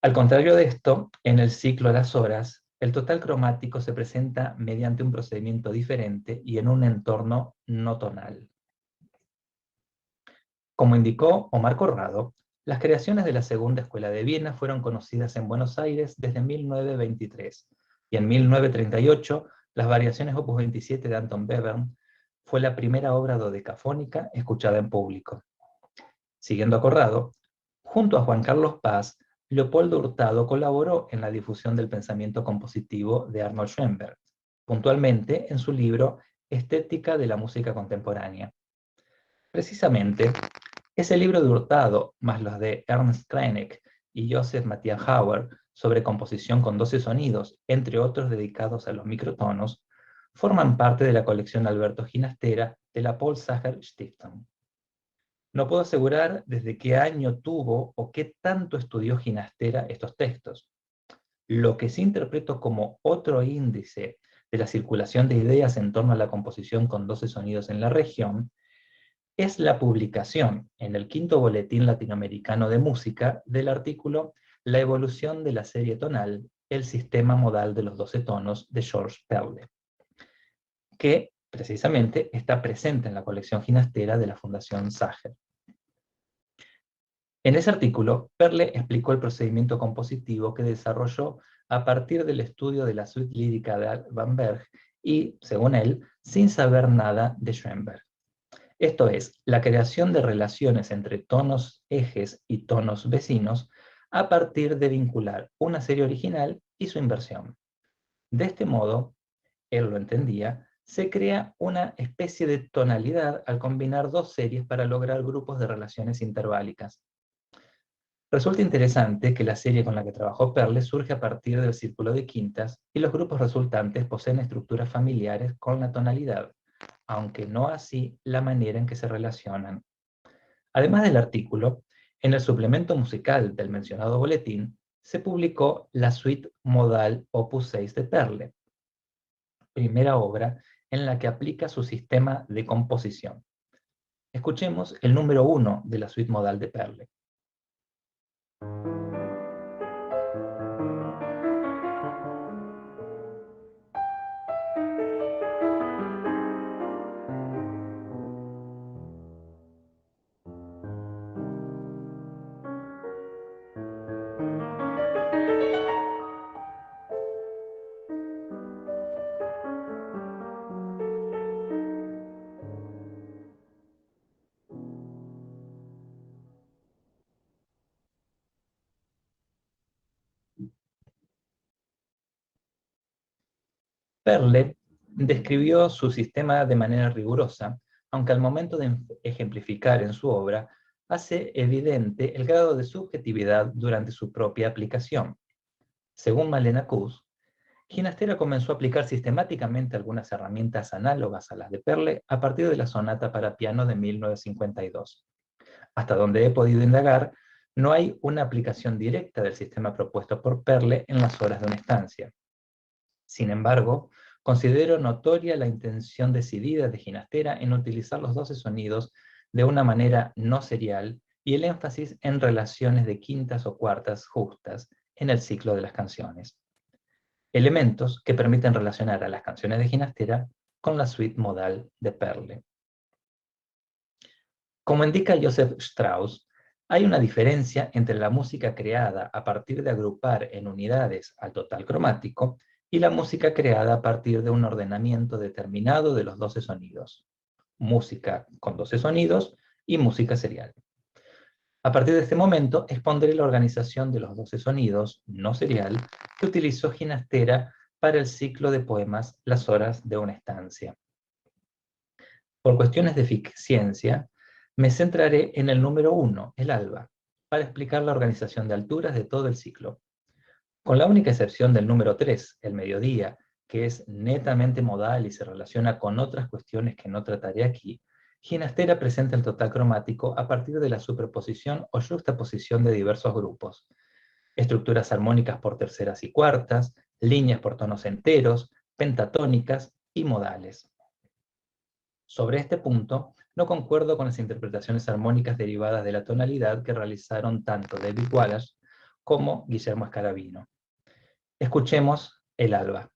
[SPEAKER 3] Al contrario de esto, en el ciclo Las Horas, el total cromático se presenta mediante un procedimiento diferente y en un entorno no tonal. Como indicó Omar Corrado, las creaciones de la Segunda Escuela de Viena fueron conocidas en Buenos Aires desde 1923, y en 1938 las variaciones Opus 27 de Anton Webern fue la primera obra dodecafónica escuchada en público. Siguiendo a Corrado, junto a Juan Carlos Paz, Leopoldo Hurtado colaboró en la difusión del pensamiento compositivo de Arnold Schoenberg, puntualmente en su libro Estética de la música contemporánea. Precisamente, ese libro de Hurtado, más los de Ernst Krenek y Joseph Matthias Hauer sobre composición con 12 sonidos, entre otros dedicados a los microtonos, forman parte de la colección Alberto Ginastera de la Paul Sacher Stiftung. No puedo asegurar desde qué año tuvo o qué tanto estudió Ginastera estos textos. Lo que sí interpreto como otro índice de la circulación de ideas en torno a la composición con 12 sonidos en la región es la publicación en el quinto boletín latinoamericano de música del artículo La evolución de la serie tonal, el sistema modal de los 12 tonos de George Perle, que precisamente está presente en la colección ginastera de la Fundación Sacher. En ese artículo, Perle explicó el procedimiento compositivo que desarrolló a partir del estudio de la suite lírica de Van Berg y, según él, sin saber nada de Schoenberg. Esto es, la creación de relaciones entre tonos ejes y tonos vecinos a partir de vincular una serie original y su inversión. De este modo, él lo entendía, se crea una especie de tonalidad al combinar 2 series para lograr grupos de relaciones interválicas. Resulta interesante que la serie con la que trabajó Perle surge a partir del círculo de quintas y los grupos resultantes poseen estructuras familiares con la tonalidad, aunque no así la manera en que se relacionan. Además del artículo, en el suplemento musical del mencionado boletín se publicó la suite modal Opus 6 de Perle, primera obra en la que aplica su sistema de composición. Escuchemos el número 1 de la suite modal de Perle. Perle describió su sistema de manera rigurosa, aunque al momento de ejemplificar en su obra, hace evidente el grado de subjetividad durante su propia aplicación. Según Malena Kuss, Ginastera comenzó a aplicar sistemáticamente algunas herramientas análogas a las de Perle a partir de la sonata para piano de 1952. Hasta donde he podido indagar, no hay una aplicación directa del sistema propuesto por Perle en las horas de una estancia. Sin embargo, considero notoria la intención decidida de Ginastera en utilizar los 12 sonidos de una manera no serial y el énfasis en relaciones de quintas o cuartas justas en el ciclo de las canciones. Elementos que permiten relacionar a las canciones de Ginastera con la suite modal de Perle. Como indica Joseph Strauss, hay una diferencia entre la música creada a partir de agrupar en unidades al total cromático y la música creada a partir de un ordenamiento determinado de los 12 sonidos. Música con 12 sonidos y música serial. A partir de este momento, expondré la organización de los 12 sonidos no serial que utilizó Ginastera para el ciclo de poemas Las horas de una estancia. Por cuestiones de eficiencia, me centraré en el número 1, el alba, para explicar la organización de alturas de todo el ciclo. Con la única excepción del número 3, el mediodía, que es netamente modal y se relaciona con otras cuestiones que no trataré aquí, Ginastera presenta el total cromático a partir de la superposición o yuxtaposición de diversos grupos, estructuras armónicas por terceras y cuartas, líneas por tonos enteros, pentatónicas y modales. Sobre este punto, no concuerdo con las interpretaciones armónicas derivadas de la tonalidad que realizaron tanto David Wallace como Guillermo Scarabino. Escuchemos el alba.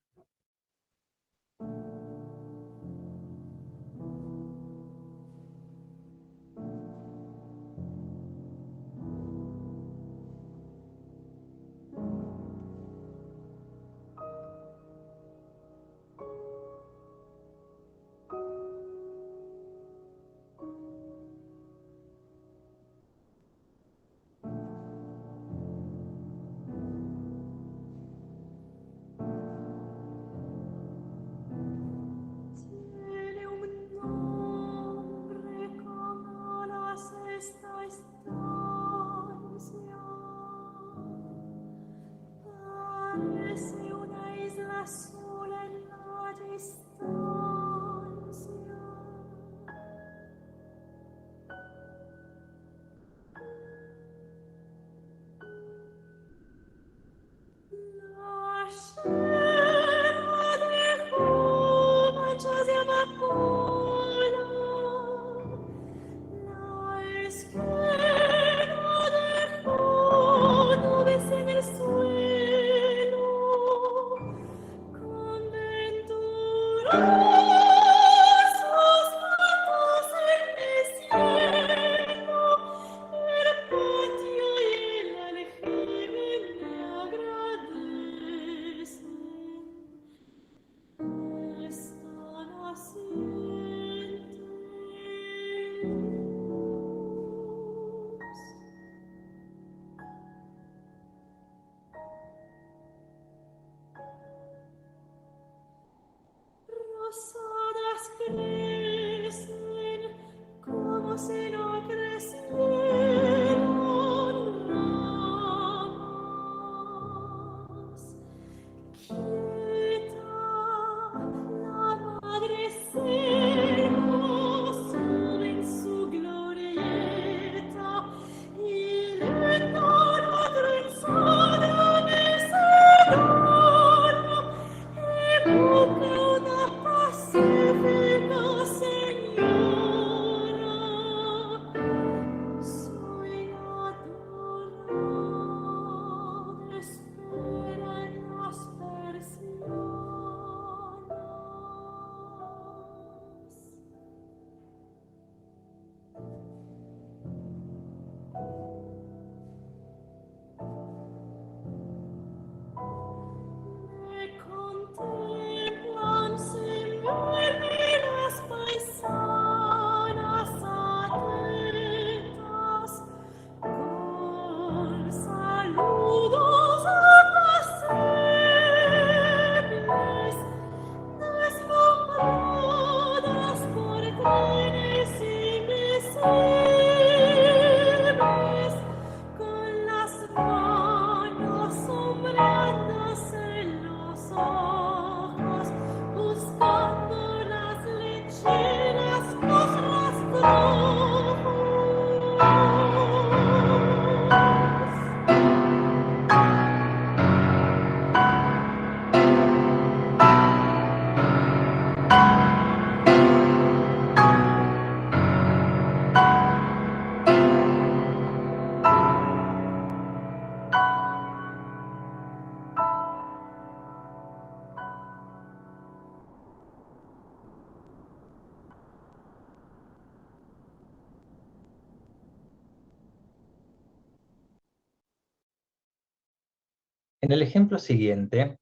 [SPEAKER 3] En el ejemplo siguiente,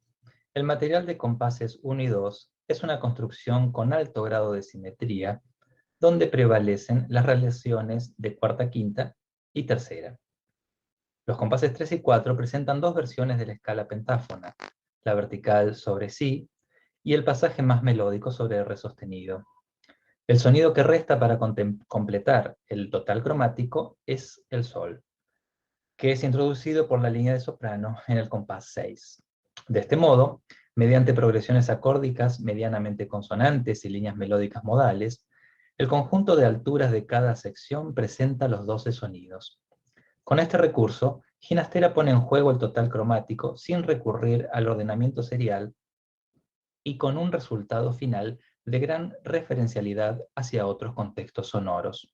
[SPEAKER 3] el material de compases 1 y 2 es una construcción con alto grado de simetría, donde prevalecen las relaciones de cuarta, quinta y tercera. Los compases 3 y 4 presentan dos versiones de la escala pentáfona, la vertical sobre si y el pasaje más melódico sobre re sostenido. El sonido que resta para completar el total cromático es el sol, que es introducido por la línea de soprano en el compás 6. De este modo, mediante progresiones acórdicas medianamente consonantes y líneas melódicas modales, el conjunto de alturas de cada sección presenta los 12 sonidos. Con este recurso, Ginastera pone en juego el total cromático sin recurrir al ordenamiento serial y con un resultado final de gran referencialidad hacia otros contextos sonoros.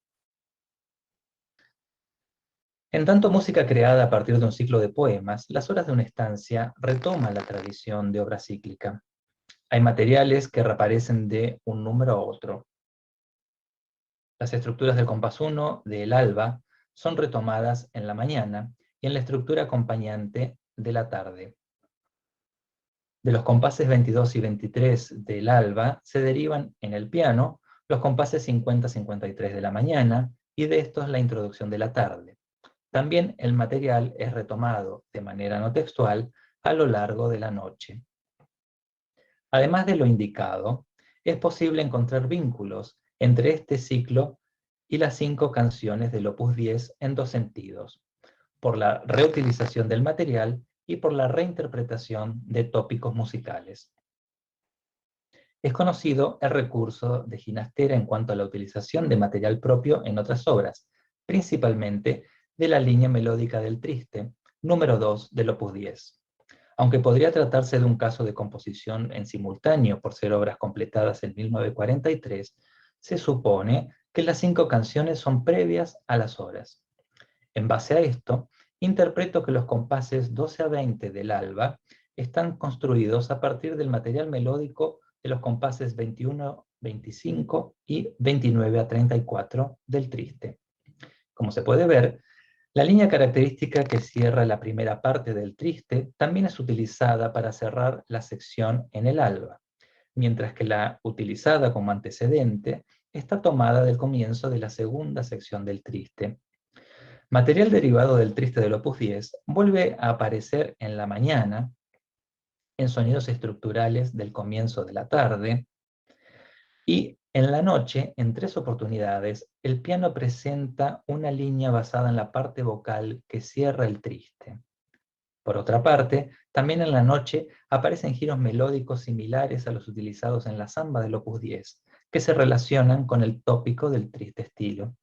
[SPEAKER 3] En tanto música creada a partir de un ciclo de poemas, Las horas de una estancia retoma la tradición de obra cíclica. Hay materiales que reaparecen de un número a otro. Las estructuras del compás 1 del alba son retomadas en la mañana y en la estructura acompañante de la tarde. De los compases 22 y 23 del alba se derivan en el piano los compases 50-53 de la mañana y de estos la introducción de la tarde. También el material es retomado de manera no textual a lo largo de la noche. Además de lo indicado, es posible encontrar vínculos entre este ciclo y las 5 canciones del Opus 10 en dos sentidos, por la reutilización del material y por la reinterpretación de tópicos musicales. Es conocido el recurso de Ginastera en cuanto a la utilización de material propio en otras obras, principalmente de la línea melódica del Triste, número 2 del Opus 10. Aunque podría tratarse de un caso de composición en simultáneo por ser obras completadas en 1943, se supone que las 5 canciones son previas a las obras. En base a esto, interpreto que los compases 12 a 20 del alba están construidos a partir del material melódico de los compases 21, 25 y 29 a 34 del Triste. Como se puede ver, la línea característica que cierra la primera parte del Triste también es utilizada para cerrar la sección en el alba, mientras que la utilizada como antecedente está tomada del comienzo de la segunda sección del Triste. Material derivado del Triste del Opus 10 vuelve a aparecer en la mañana, en sonidos estructurales del comienzo de la tarde, y en la noche, en 3 oportunidades, el piano presenta una línea basada en la parte vocal que cierra el Triste. Por otra parte, también en la noche aparecen giros melódicos similares a los utilizados en la samba del Opus 10, que se relacionan con el tópico del Triste estilo.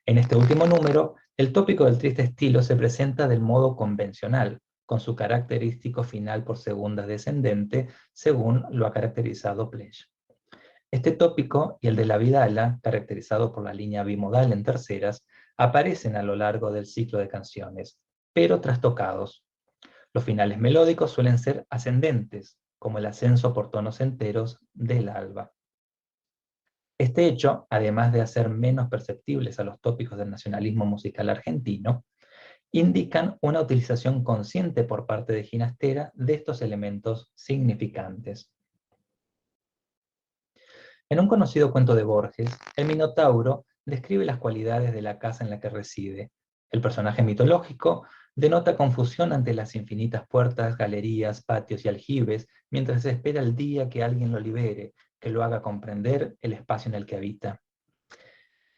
[SPEAKER 3] En este último número, el tópico del Triste estilo se presenta del modo convencional, con su característico final por segundas descendente, según lo ha caracterizado Plech. Este tópico y el de la vidala, caracterizado por la línea bimodal en terceras, aparecen a lo largo del ciclo de canciones, pero trastocados. Los finales melódicos suelen ser ascendentes, como el ascenso por tonos enteros del alba. Este hecho, además de hacer menos perceptibles a los tópicos del nacionalismo musical argentino, indican una utilización consciente por parte de Ginastera de estos elementos significantes. En un conocido cuento de Borges, el Minotauro describe las cualidades de la casa en la que reside. El personaje mitológico denota confusión ante las infinitas puertas, galerías, patios y aljibes, mientras espera el día que alguien lo libere, que lo haga comprender el espacio en el que habita.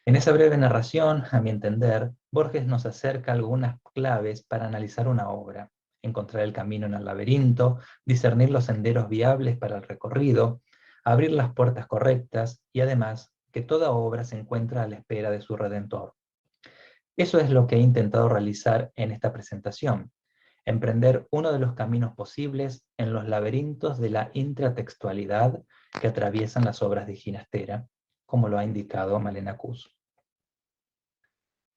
[SPEAKER 3] En esa breve narración, a mi entender, Borges nos acerca algunas claves para analizar una obra, encontrar el camino en el laberinto, discernir los senderos viables para el recorrido, abrir las puertas correctas y además que toda obra se encuentra a la espera de su redentor. Eso es lo que he intentado realizar en esta presentación, emprender uno de los caminos posibles en los laberintos de la intratextualidad que atraviesan las obras de Ginastera, como lo ha indicado Malena Kuss.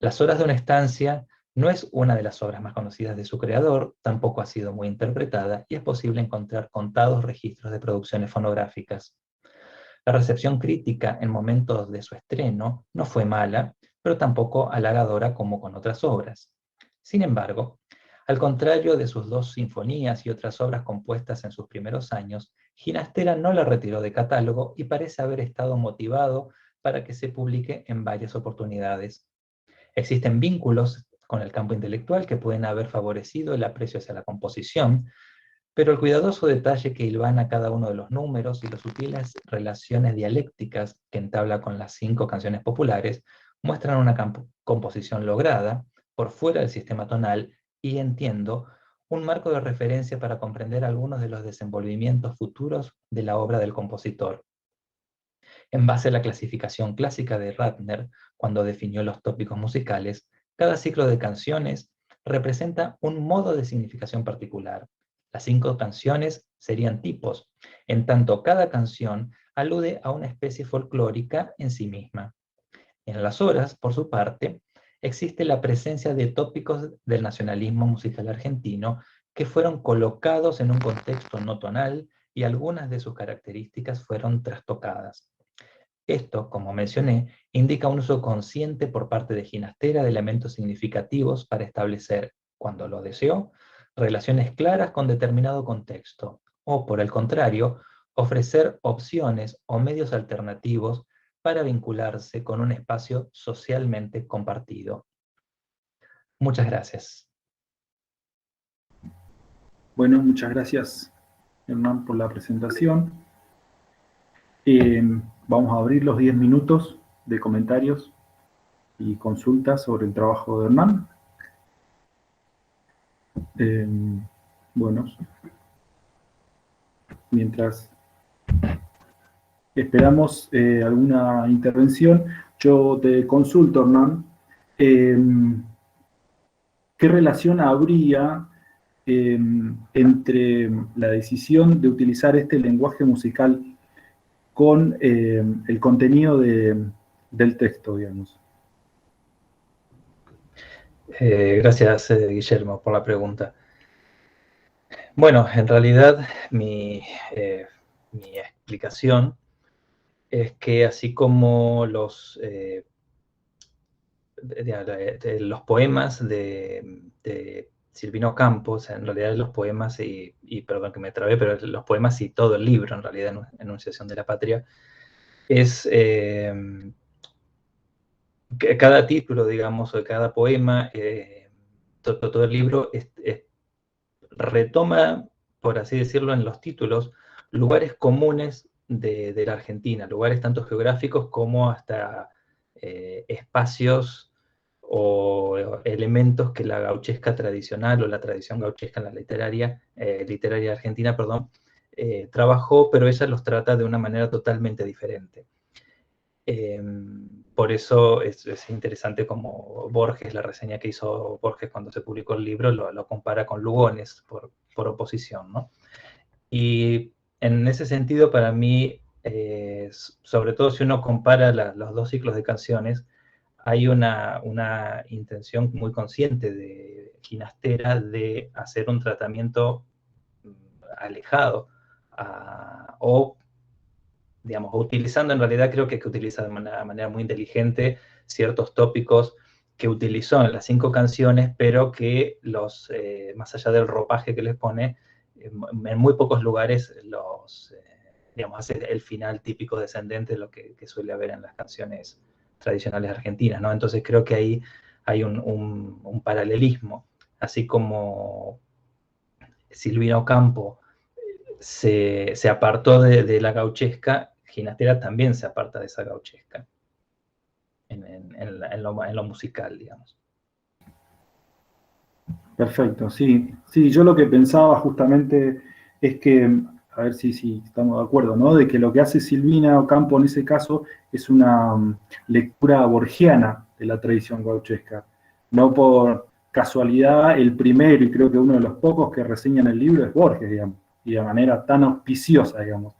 [SPEAKER 3] Las horas de una estancia no es una de las obras más conocidas de su creador, tampoco ha sido muy interpretada y es posible encontrar contados registros de producciones fonográficas. La recepción crítica en momentos de su estreno no fue mala, pero tampoco halagadora como con otras obras. Sin embargo, Al contrario de sus 2 sinfonías y otras obras compuestas en sus primeros años, Ginastera no la retiró de catálogo y parece haber estado motivado para que se publique en varias oportunidades. Existen vínculos con el campo intelectual que pueden haber favorecido el aprecio hacia la composición, pero el cuidadoso detalle que hilvana cada uno de los números y las sutiles relaciones dialécticas que entabla con las 5 canciones populares muestran una composición lograda por fuera del sistema tonal y, entiendo, un marco de referencia para comprender algunos de los desenvolvimientos futuros de la obra del compositor. En base a la clasificación clásica de Ratner, cuando definió los tópicos musicales, cada ciclo de canciones representa un modo de significación particular. Las 5 canciones serían tipos, en tanto cada canción alude a una especie folclórica en sí misma. En las obras, por su parte, existe la presencia de tópicos del nacionalismo musical argentino que fueron colocados en un contexto no tonal y algunas de sus características fueron trastocadas. Esto, como mencioné, indica un uso consciente por parte de Ginastera de elementos significativos para establecer, cuando lo deseó, relaciones claras con determinado contexto, o por el contrario, ofrecer opciones o medios alternativos para vincularse con un espacio socialmente compartido. Muchas gracias.
[SPEAKER 1] Bueno, muchas gracias, Hernán, por la presentación. Vamos a abrir los 10 minutos de comentarios y consultas sobre el trabajo de Hernán. Bueno, mientras esperamos alguna intervención, yo te consulto, Hernán, ¿qué relación habría entre la decisión de utilizar este lenguaje musical con el contenido del texto, digamos?
[SPEAKER 3] Gracias, Guillermo, por la pregunta. Bueno, en realidad mi explicación es que así como los poemas de Silvino Campos, en realidad los poemas, y perdón que me trabé, pero los poemas y todo el libro, en realidad, Enunciación de la Patria, es cada título, digamos, o cada poema, todo el libro retoma, por así decirlo, en los títulos, lugares comunes de la Argentina, lugares tanto geográficos como hasta espacios o elementos que la gauchesca tradicional o la tradición gauchesca en la literaria argentina, trabajó, pero ella los trata de una manera totalmente diferente. Por eso es interesante como Borges, la reseña que hizo Borges cuando se publicó el libro, lo compara con Lugones por oposición, ¿no? Y en ese sentido, para mí, sobre todo si uno compara los 2 ciclos de canciones, hay una intención muy consciente de Ginastera de hacer un tratamiento alejado o digamos, utilizando en realidad, creo que utiliza de una manera muy inteligente ciertos tópicos que utilizó en las 5 canciones, pero que más allá del ropaje que les pone, en muy pocos lugares digamos, hace el final típico descendente de lo que suele haber en las canciones tradicionales argentinas, ¿no? Entonces creo que ahí hay un paralelismo, así como Silvino Campo se apartó de la gauchesca, Ginastera también se aparta de esa gauchesca en lo musical, digamos.
[SPEAKER 1] Perfecto, sí. Sí, yo lo que pensaba justamente es que, a ver si estamos de acuerdo, ¿no? De que lo que hace Silvina Ocampo en ese caso es una lectura borgiana de la tradición gauchesca. No por casualidad, el primero y creo que uno de los pocos que reseñan el libro es Borges, digamos, y de manera tan auspiciosa, digamos.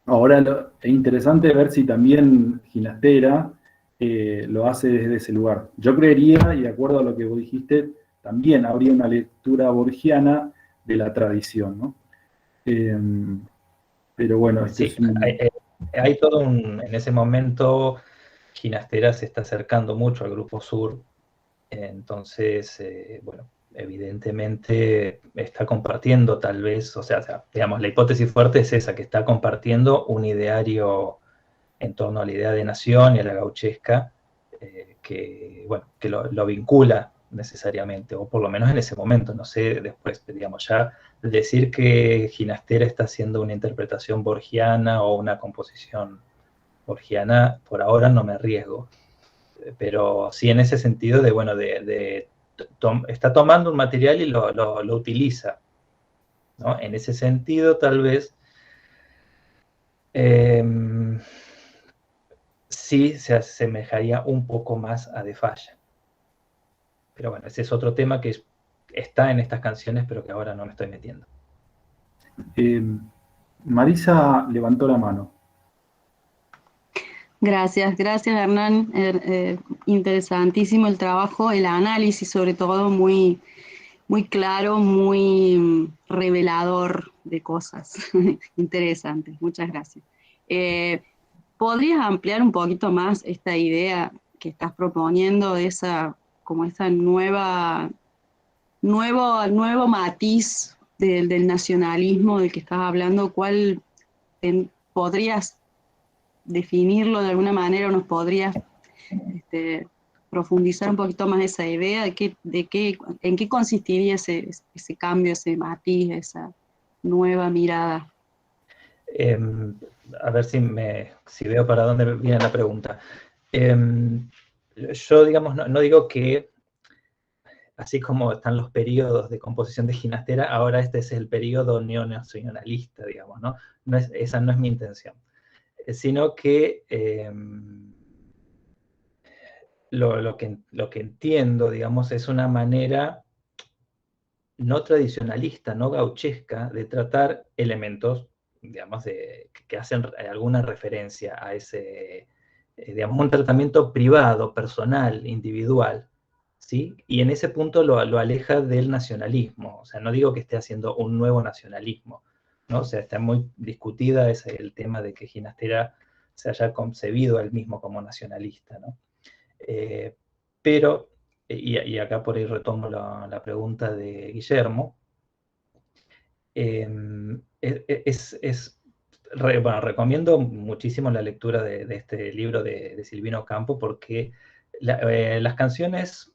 [SPEAKER 1] Ahora es interesante ver si también Ginastera lo hace desde ese lugar. Yo creería, y de acuerdo a lo que vos dijiste, también habría una lectura borgiana de la tradición, ¿no? Pero bueno,
[SPEAKER 3] sí, hay todo en ese momento, Ginastera se está acercando mucho al Grupo Sur, Entonces, bueno, evidentemente está compartiendo tal vez, o sea, digamos, la hipótesis fuerte es esa, que está compartiendo un ideario en torno a la idea de nación y a la gauchesca, que, bueno, que lo vincula necesariamente, o por lo menos en ese momento, no sé, después, digamos, ya decir que Ginastera está haciendo una interpretación borgiana o una composición borgiana, por ahora no me arriesgo, pero sí en ese sentido de, bueno, está tomando un material y lo utiliza, ¿no? En ese sentido, tal vez, sí se asemejaría un poco más a De Falla. Pero bueno, ese es otro tema que está en estas canciones, pero que ahora no me estoy metiendo.
[SPEAKER 1] Marisa levantó la mano.
[SPEAKER 8] Gracias Hernán. Interesantísimo el trabajo, el análisis sobre todo muy, muy claro, muy revelador de cosas interesantes. Muchas gracias. ¿Podrías ampliar un poquito más esta idea que estás proponiendo de como esa nuevo matiz del nacionalismo del que estás hablando? ¿Cuál podrías definirlo de alguna manera o nos podrías profundizar un poquito más esa idea en qué consistiría ese cambio, ese matiz, esa nueva mirada?
[SPEAKER 3] A ver si veo para dónde viene la pregunta. Yo, digamos, no digo que, así como están los periodos de composición de Ginastera, ahora este es el periodo neonacionalista, digamos, ¿no? Esa no es mi intención. Sino que lo que entiendo, digamos, es una manera no tradicionalista, no gauchesca, de tratar elementos, digamos, que hacen alguna referencia a ese, digamos, un tratamiento privado, personal, individual, ¿sí? Y en ese punto lo aleja del nacionalismo. O sea, no digo que esté haciendo un nuevo nacionalismo, ¿no? O sea, está muy discutida el tema de que Ginastera se haya concebido él mismo como nacionalista, ¿no? Pero, y acá por ahí retomo la pregunta de Guillermo, bueno, recomiendo muchísimo la lectura de este libro de Silvino Campo, porque las canciones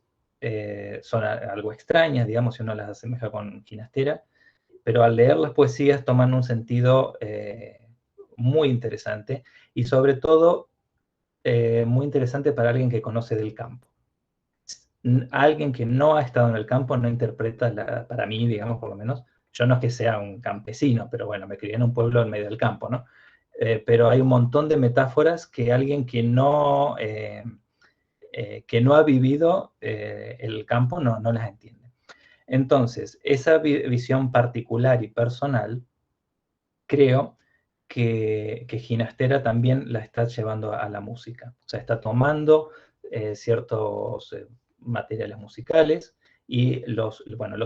[SPEAKER 3] son algo extrañas, digamos, si uno las asemeja con Ginastera, pero al leer las poesías toman un sentido muy interesante, y sobre todo muy interesante para alguien que conoce del campo. Alguien que no ha estado en el campo no interpreta, para mí, digamos, por lo menos, yo no es que sea un campesino, pero bueno, me crié en un pueblo en medio del campo, ¿no? Pero hay un montón de metáforas que alguien que no ha vivido el campo no las entiende. Entonces, esa visión particular y personal, creo que Ginastera también la está llevando a la música. O sea, está tomando ciertos materiales musicales y los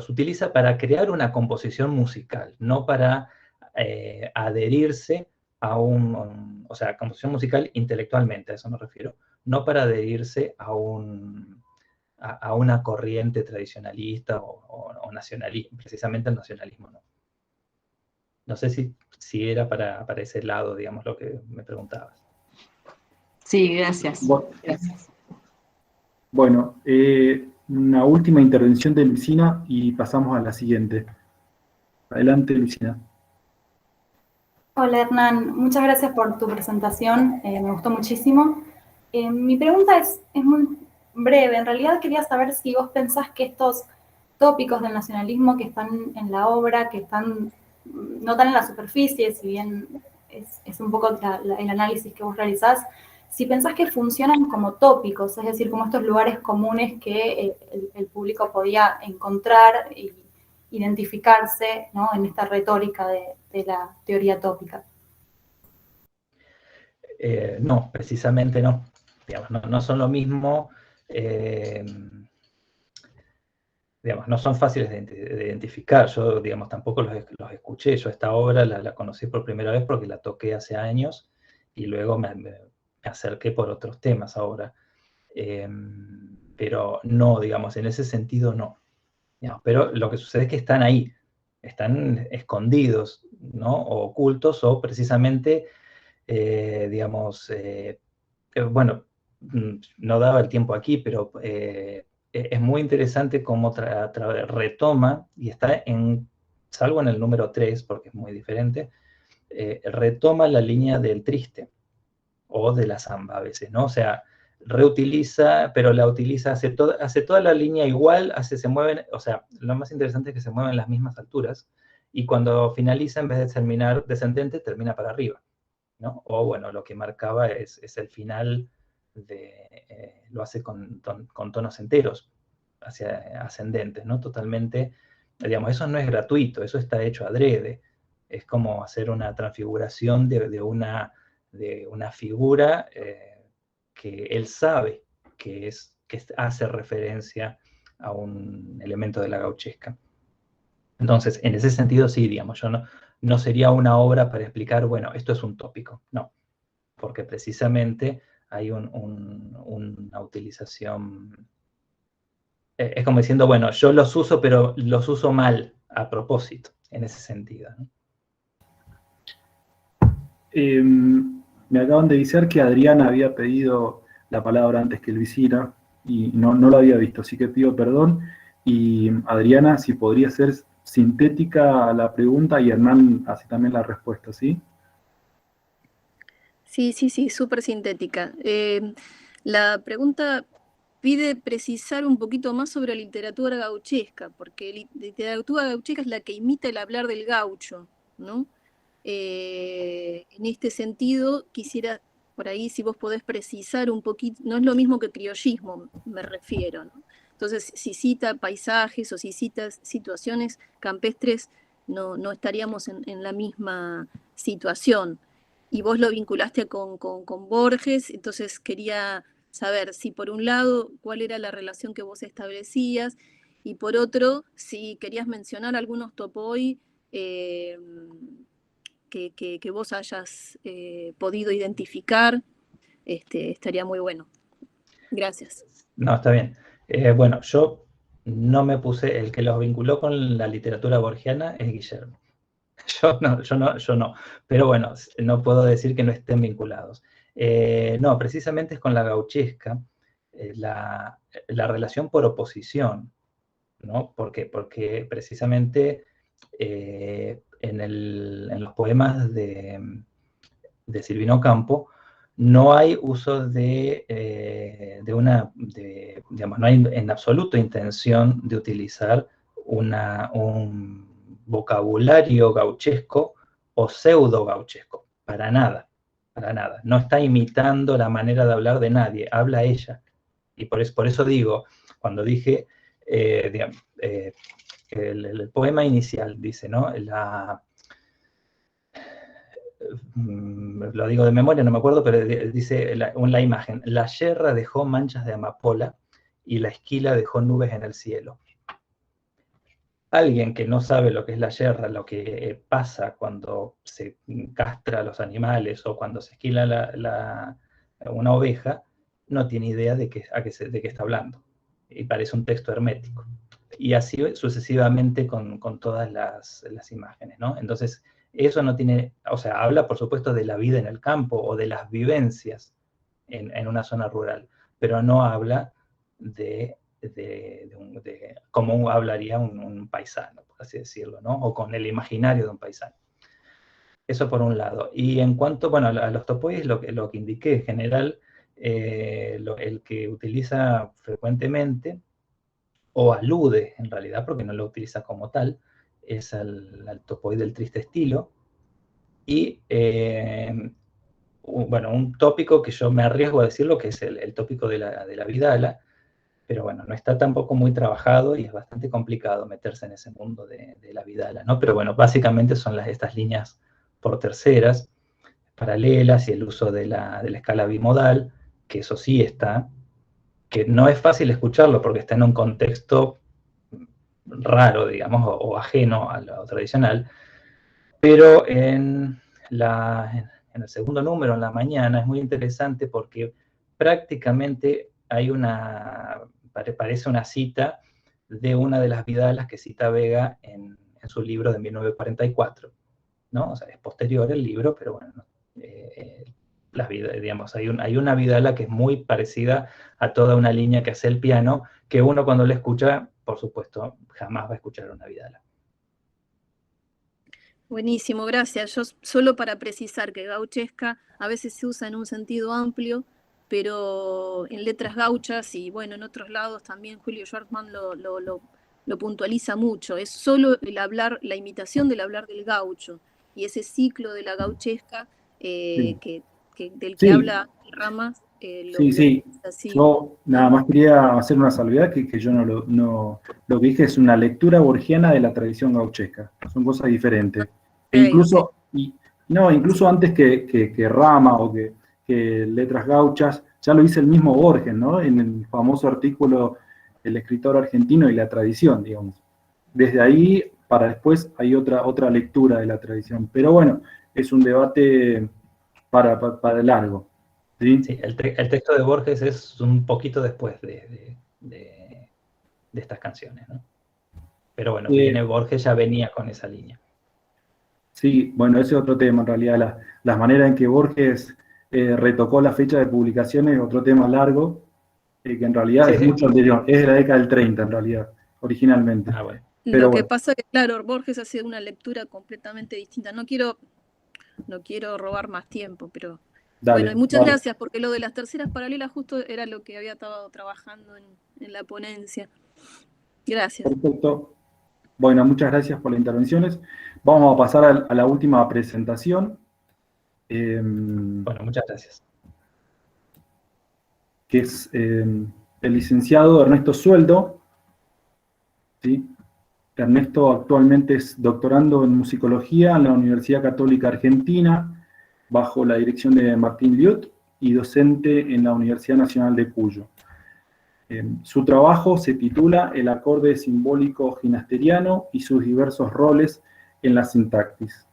[SPEAKER 3] utiliza para crear una composición musical, no para adherirse a o sea, composición musical intelectualmente, a eso me refiero, no para adherirse a una corriente tradicionalista o nacionalista, precisamente el nacionalismo, ¿no? No sé si era para ese lado, digamos, lo que me preguntabas.
[SPEAKER 8] Sí, gracias.
[SPEAKER 1] Gracias. Bueno, una última intervención de Lucina y pasamos a la siguiente. Adelante, Lucina.
[SPEAKER 9] Hola Hernán, muchas gracias por tu presentación, me gustó muchísimo. Mi pregunta es muy breve. En realidad quería saber si vos pensás que estos tópicos del nacionalismo que están en la obra, que están no tan en la superficie, si bien es un poco el análisis que vos realizás, si pensás que funcionan como tópicos, es decir, como estos lugares comunes que el público podía encontrar y identificarse, ¿no?, en esta retórica de la teoría tópica.
[SPEAKER 3] No, precisamente no. Digamos, no son lo mismo, digamos, no son fáciles de identificar. Yo, digamos, tampoco los escuché. Yo esta obra la conocí por primera vez porque la toqué hace años y luego me acerqué por otros temas ahora. pero no, digamos, en ese sentido no. Digamos, pero lo que sucede es que están ahí, están escondidos, ¿no? O ocultos, o precisamente, digamos, bueno, no daba el tiempo aquí, pero es muy interesante cómo retoma, y está salvo en el número 3, porque es muy diferente, retoma la línea del triste, o de la samba a veces, ¿no? O sea, reutiliza, pero la utiliza, hace toda la línea igual, se mueven, o sea, lo más interesante es que se mueven las mismas alturas, y cuando finaliza, en vez de terminar descendente, termina para arriba, ¿no? O bueno, lo que marcaba es el final, lo hace con tonos enteros, hacia ascendentes, ¿no? Totalmente, digamos, eso no es gratuito, eso está hecho adrede, es como hacer una transfiguración de una figura que él sabe que hace referencia a un elemento de la gauchesca. Entonces, en ese sentido, sí, digamos, yo no sería una obra para explicar, bueno, esto es un tópico, no, porque precisamente hay una utilización, es como diciendo, bueno, yo los uso, pero los uso mal, a propósito, en ese sentido, ¿no?
[SPEAKER 1] Me acaban de avisar que Adriana había pedido la palabra antes que Luisina y no lo había visto, así que pido perdón. Y Adriana, si podría ser sintética la pregunta y Hernán así también la respuesta, ¿sí?
[SPEAKER 10] Sí, súper sintética. La pregunta pide precisar un poquito más sobre la literatura gauchesca, porque la literatura gauchesca es la que imita el hablar del gaucho, ¿no? En este sentido, quisiera, por ahí, si vos podés precisar un poquito, no es lo mismo que criollismo, me refiero, ¿no? Entonces, si cita paisajes o si cita situaciones campestres, no estaríamos en la misma situación. Y vos lo vinculaste con Borges, entonces quería saber si por un lado cuál era la relación que vos establecías, y por otro, si querías mencionar algunos topoi que vos hayas podido identificar, estaría muy bueno. Gracias.
[SPEAKER 3] No, está bien. Bueno, yo no me puse, el que los vinculó con la literatura borgiana es Guillermo. Yo no, pero bueno, no puedo decir que no estén vinculados. No, precisamente es con la gauchesca, la relación por oposición, ¿no? ¿Por qué? Porque precisamente en los poemas de Silvino Campo no hay uso digamos, no hay en absoluto intención de utilizar un vocabulario gauchesco o pseudo gauchesco, para nada, para nada. No está imitando la manera de hablar de nadie, habla ella. Y por eso digo, cuando dije, digamos, el poema inicial dice, ¿no? Lo digo de memoria, no me acuerdo, pero dice la imagen: la yerra dejó manchas de amapola y la esquila dejó nubes en el cielo. Alguien que no sabe lo que es la yerra, lo que pasa cuando se castra a los animales o cuando se esquila una oveja, no tiene idea de qué está hablando. Y parece un texto hermético. Y así sucesivamente con todas las imágenes, ¿no? Entonces, eso no tiene, o sea, habla por supuesto de la vida en el campo o de las vivencias en una zona rural, pero no habla de cómo hablaría un paisano, por así decirlo, ¿no? O con el imaginario de un paisano. Eso por un lado. Y en cuanto, bueno, a los topois, lo que indiqué en general, el que utiliza frecuentemente, o alude en realidad, porque no lo utiliza como tal, es al topoí del triste estilo. Y, bueno, un tópico que yo me arriesgo a decirlo, que es el tópico de la Vidala, pero bueno, no está tampoco muy trabajado y es bastante complicado meterse en ese mundo de la Vidala, ¿no? Pero bueno, básicamente son estas líneas por terceras, paralelas, y el uso de la escala bimodal, que eso sí está, que no es fácil escucharlo porque está en un contexto raro, digamos, o ajeno a lo tradicional, pero en el segundo número, en la mañana, es muy interesante porque prácticamente hay una parece una cita de una de las vidalas que cita Vega en su libro de 1944, ¿no? O sea, es posterior el libro, pero bueno, las vidas, digamos, hay una vidala que es muy parecida a toda una línea que hace el piano, que uno cuando la escucha, por supuesto, jamás va a escuchar una vidala.
[SPEAKER 10] Buenísimo, gracias. Yo solo para precisar que gauchesca a veces se usa en un sentido amplio, pero en letras gauchas y bueno, en otros lados también Julio Schwartzman lo puntualiza mucho. Es solo el hablar, la imitación del hablar del gaucho y ese ciclo de la gauchesca del que habla Ramas.
[SPEAKER 1] Sí. Yo nada más quería hacer una salvedad que yo no lo que dije es una lectura borgiana de la tradición gauchesca. Son cosas diferentes. E incluso, incluso antes que Rama o que Letras Gauchas, ya lo dice el mismo Borges, ¿no? En el famoso artículo El escritor argentino y la tradición, digamos. Desde ahí para después hay otra lectura de la tradición. Pero bueno, es un debate para largo. ¿Sí?
[SPEAKER 3] Sí, el texto de Borges es un poquito después de estas canciones, ¿no? Pero bueno, Borges ya venía con esa línea.
[SPEAKER 1] Sí, bueno, ese es otro tema, en realidad, las maneras en que Borges retocó la fecha de publicaciones es otro tema largo, que en realidad es mucho anterior, es de la década del 30, en realidad, originalmente.
[SPEAKER 10] Bueno. Lo que pasa es que, claro, Borges hace una lectura completamente distinta. No quiero robar más tiempo, pero bueno, y muchas gracias, porque lo de las terceras paralelas justo era lo que había estado trabajando en la ponencia. Gracias.
[SPEAKER 1] Perfecto. Bueno, muchas gracias por las intervenciones. Vamos a pasar a la última presentación.
[SPEAKER 3] Bueno, muchas gracias.
[SPEAKER 1] Que es el licenciado Ernesto Sueldo. ¿Sí? Ernesto actualmente es doctorando en musicología en la Universidad Católica Argentina, bajo la dirección de Martín Liut, y docente en la Universidad Nacional de Cuyo. Su trabajo se titula El acorde simbólico ginasteriano y sus diversos roles en la sintaxis.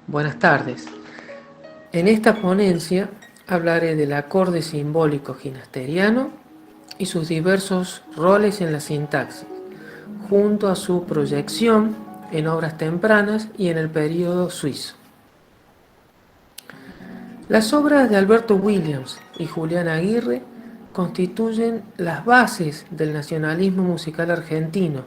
[SPEAKER 11] Buenas tardes. En esta ponencia hablaré del acorde simbólico ginasteriano y sus diversos roles en la sintaxis, junto a su proyección en obras tempranas y en el período suizo. Las obras de Alberto Williams y Julián Aguirre constituyen las bases del nacionalismo musical argentino,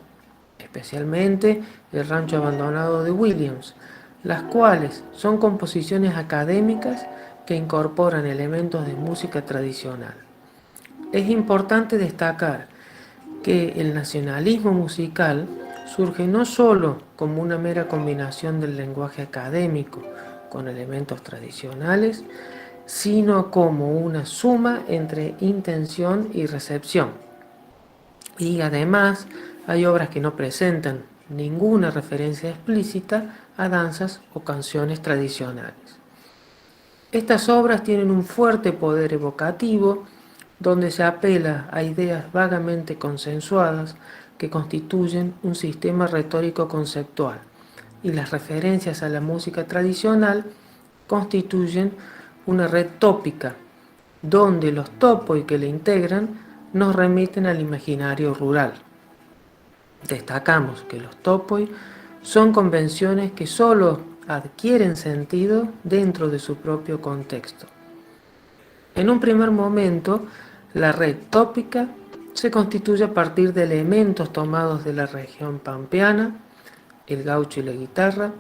[SPEAKER 11] especialmente El rancho abandonado de Williams, las cuales son composiciones académicas que incorporan elementos de música tradicional. Es importante destacar que el nacionalismo musical surge no solo como una mera combinación del lenguaje académico con elementos tradicionales, sino como una suma entre intención y recepción. Y además hay obras que no presentan ninguna referencia explícita a danzas o canciones tradicionales. Estas obras tienen un fuerte poder evocativo, donde se apela a ideas vagamente consensuadas que constituyen un sistema retórico conceptual, y las referencias a la música tradicional constituyen una red tópica, donde los topoi que le integran nos remiten al imaginario rural. Destacamos que los topoi son convenciones que solo adquieren sentido dentro de su propio contexto. En un primer momento, la red tópica se constituye a partir de elementos tomados de la región pampeana, el gaucho y la guitarra,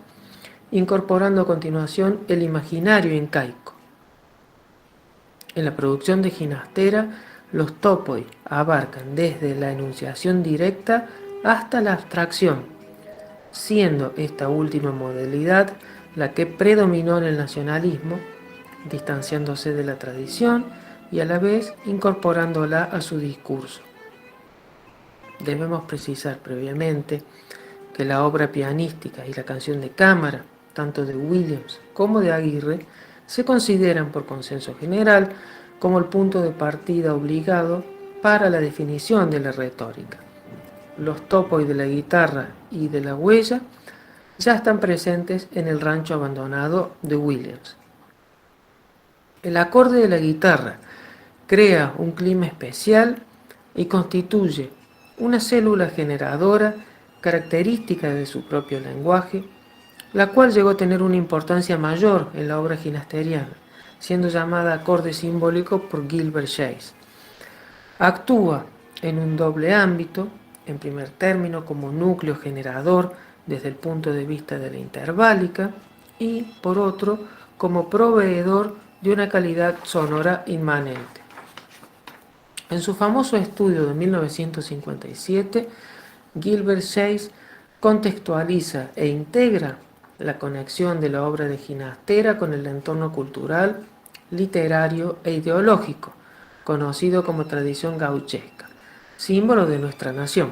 [SPEAKER 11] incorporando a continuación el imaginario incaico. En la producción de Ginastera, los topoi abarcan desde la enunciación directa hasta la abstracción, siendo esta última modalidad la que predominó en el nacionalismo, distanciándose de la tradición y a la vez incorporándola a su discurso. Debemos precisar previamente que la obra pianística y la canción de cámara, tanto de Williams como de Aguirre, se consideran por consenso general como el punto de partida obligado para la definición de la retórica, los topos de la guitarra y de la huella ya están presentes en el rancho abandonado de Williams. El acorde de la guitarra crea un clima especial y constituye una célula generadora característica de su propio lenguaje, la cual llegó a tener una importancia mayor en la obra ginasteriana, siendo llamada acorde simbólico por Gilbert Chase. Actúa en un doble ámbito, en primer término como núcleo generador desde el punto de vista de la interválica y, por otro, como proveedor de una calidad sonora inmanente. En su famoso estudio de 1957, Gilbert Chase contextualiza e integra la conexión de la obra de Ginastera con el entorno cultural, literario e ideológico, conocido como tradición gauchesca, símbolo de nuestra nación.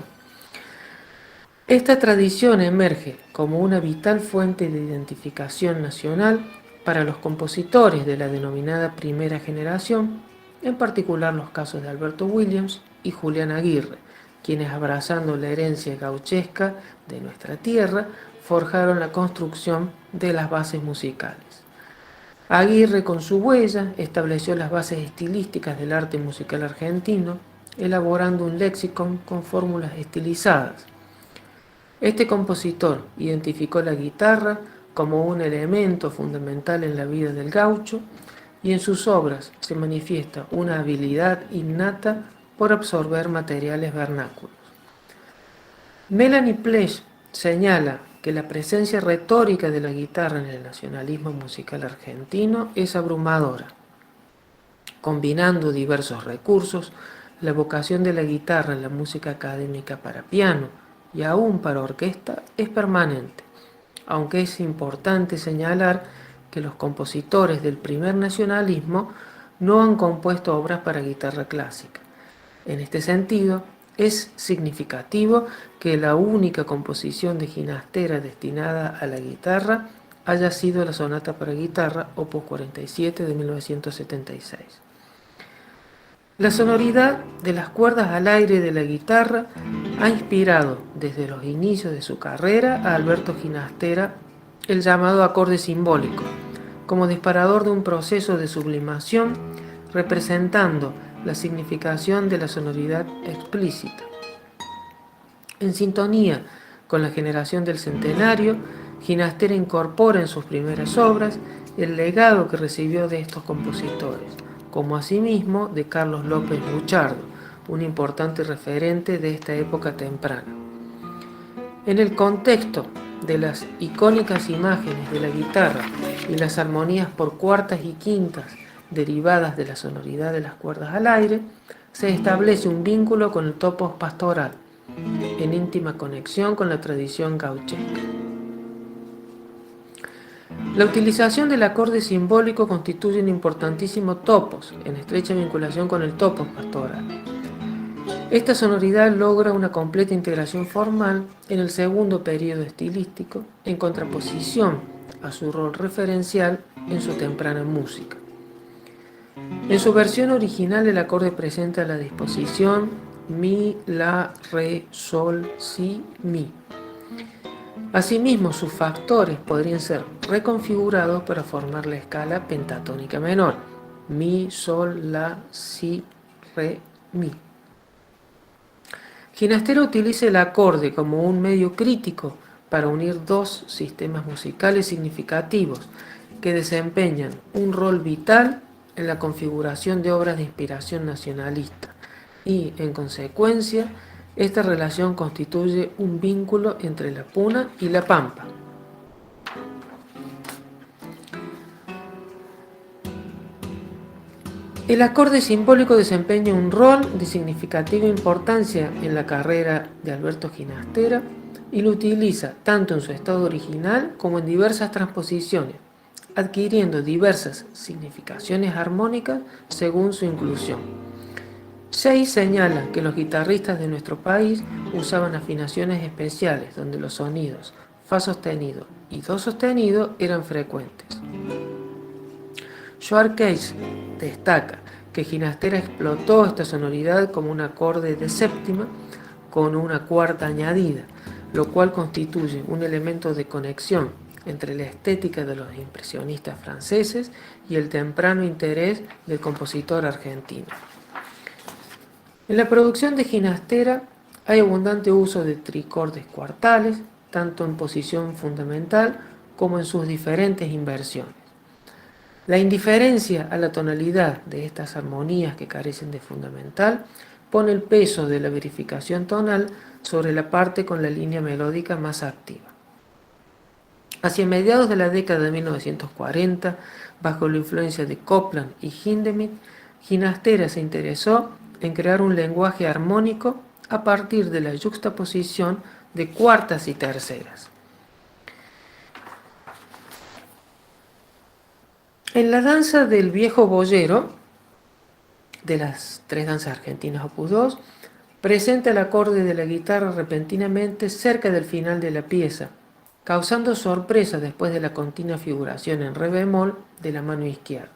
[SPEAKER 11] Esta tradición emerge como una vital fuente de identificación nacional para los compositores de la denominada primera generación, en particular los casos de Alberto Williams y Julián Aguirre, quienes, abrazando la herencia gauchesca de nuestra tierra, forjaron la construcción de las bases musicales. Aguirre, con su huella, estableció las bases estilísticas del arte musical argentino, elaborando un léxico con fórmulas estilizadas. Este compositor identificó la guitarra como un elemento fundamental en la vida del gaucho y en sus obras se manifiesta una habilidad innata por absorber materiales vernáculos. Melanie Plech señala que la presencia retórica de la guitarra en el nacionalismo musical argentino es abrumadora. Combinando diversos recursos, la vocación de la guitarra en la música académica para piano y aún para orquesta es permanente, aunque es importante señalar que los compositores del primer nacionalismo no han compuesto obras para guitarra clásica. En este sentido, es significativo que la única composición de Ginastera destinada a la guitarra haya sido la sonata para guitarra, opus 47 de 1976. La sonoridad de las cuerdas al aire de la guitarra ha inspirado desde los inicios de su carrera a Alberto Ginastera el llamado acorde simbólico, como disparador de un proceso de sublimación representando la significación de la sonoridad explícita. En sintonía con la generación del centenario, Ginastera incorpora en sus primeras obras el legado que recibió de estos compositores, como asimismo de Carlos López Buchardo, un importante referente de esta época temprana. En el contexto de las icónicas imágenes de la guitarra y las armonías por cuartas y quintas derivadas de la sonoridad de las cuerdas al aire, se establece un vínculo con el topos pastoral, en íntima conexión con la tradición gauchesca. La utilización del acorde simbólico constituye un importantísimo topos, en estrecha vinculación con el topos pastoral. Esta sonoridad logra una completa integración formal en el segundo periodo estilístico, en contraposición a su rol referencial en su temprana música. En su versión original, el acorde presenta la disposición mi, la, re, sol, si, mi. Asimismo, sus factores podrían ser reconfigurados para formar la escala pentatónica menor, mi, sol, la, si, re, mi. Ginastera utiliza el acorde como un medio crítico para unir dos sistemas musicales significativos que desempeñan un rol vital en la configuración de obras de inspiración nacionalista y, en consecuencia, esta relación constituye un vínculo entre la Puna y la Pampa. El acorde simbólico desempeña un rol de significativa importancia en la carrera de Alberto Ginastera y lo utiliza tanto en su estado original como en diversas transposiciones, adquiriendo diversas significaciones armónicas según su inclusión. Chase señala que los guitarristas de nuestro país usaban afinaciones especiales donde los sonidos fa sostenido y do sostenido eran frecuentes. Joan Case destaca que Ginastera explotó esta sonoridad como un acorde de séptima con una cuarta añadida, lo cual constituye un elemento de conexión entre la estética de los impresionistas franceses y el temprano interés del compositor argentino. En la producción de Ginastera hay abundante uso de tricordes cuartales, tanto en posición fundamental como en sus diferentes inversiones. La indiferencia a la tonalidad de estas armonías que carecen de fundamental pone el peso de la verificación tonal sobre la parte con la línea melódica más activa. Hacia mediados de la década de 1940, bajo la influencia de Copland y Hindemith, Ginastera se interesó en crear un lenguaje armónico a partir de la yuxtaposición de cuartas y terceras. En la danza del viejo boyero, de las tres danzas argentinas opus 2, presenta el acorde de la guitarra repentinamente cerca del final de la pieza, causando sorpresa después de la continua figuración en re bemol de la mano izquierda.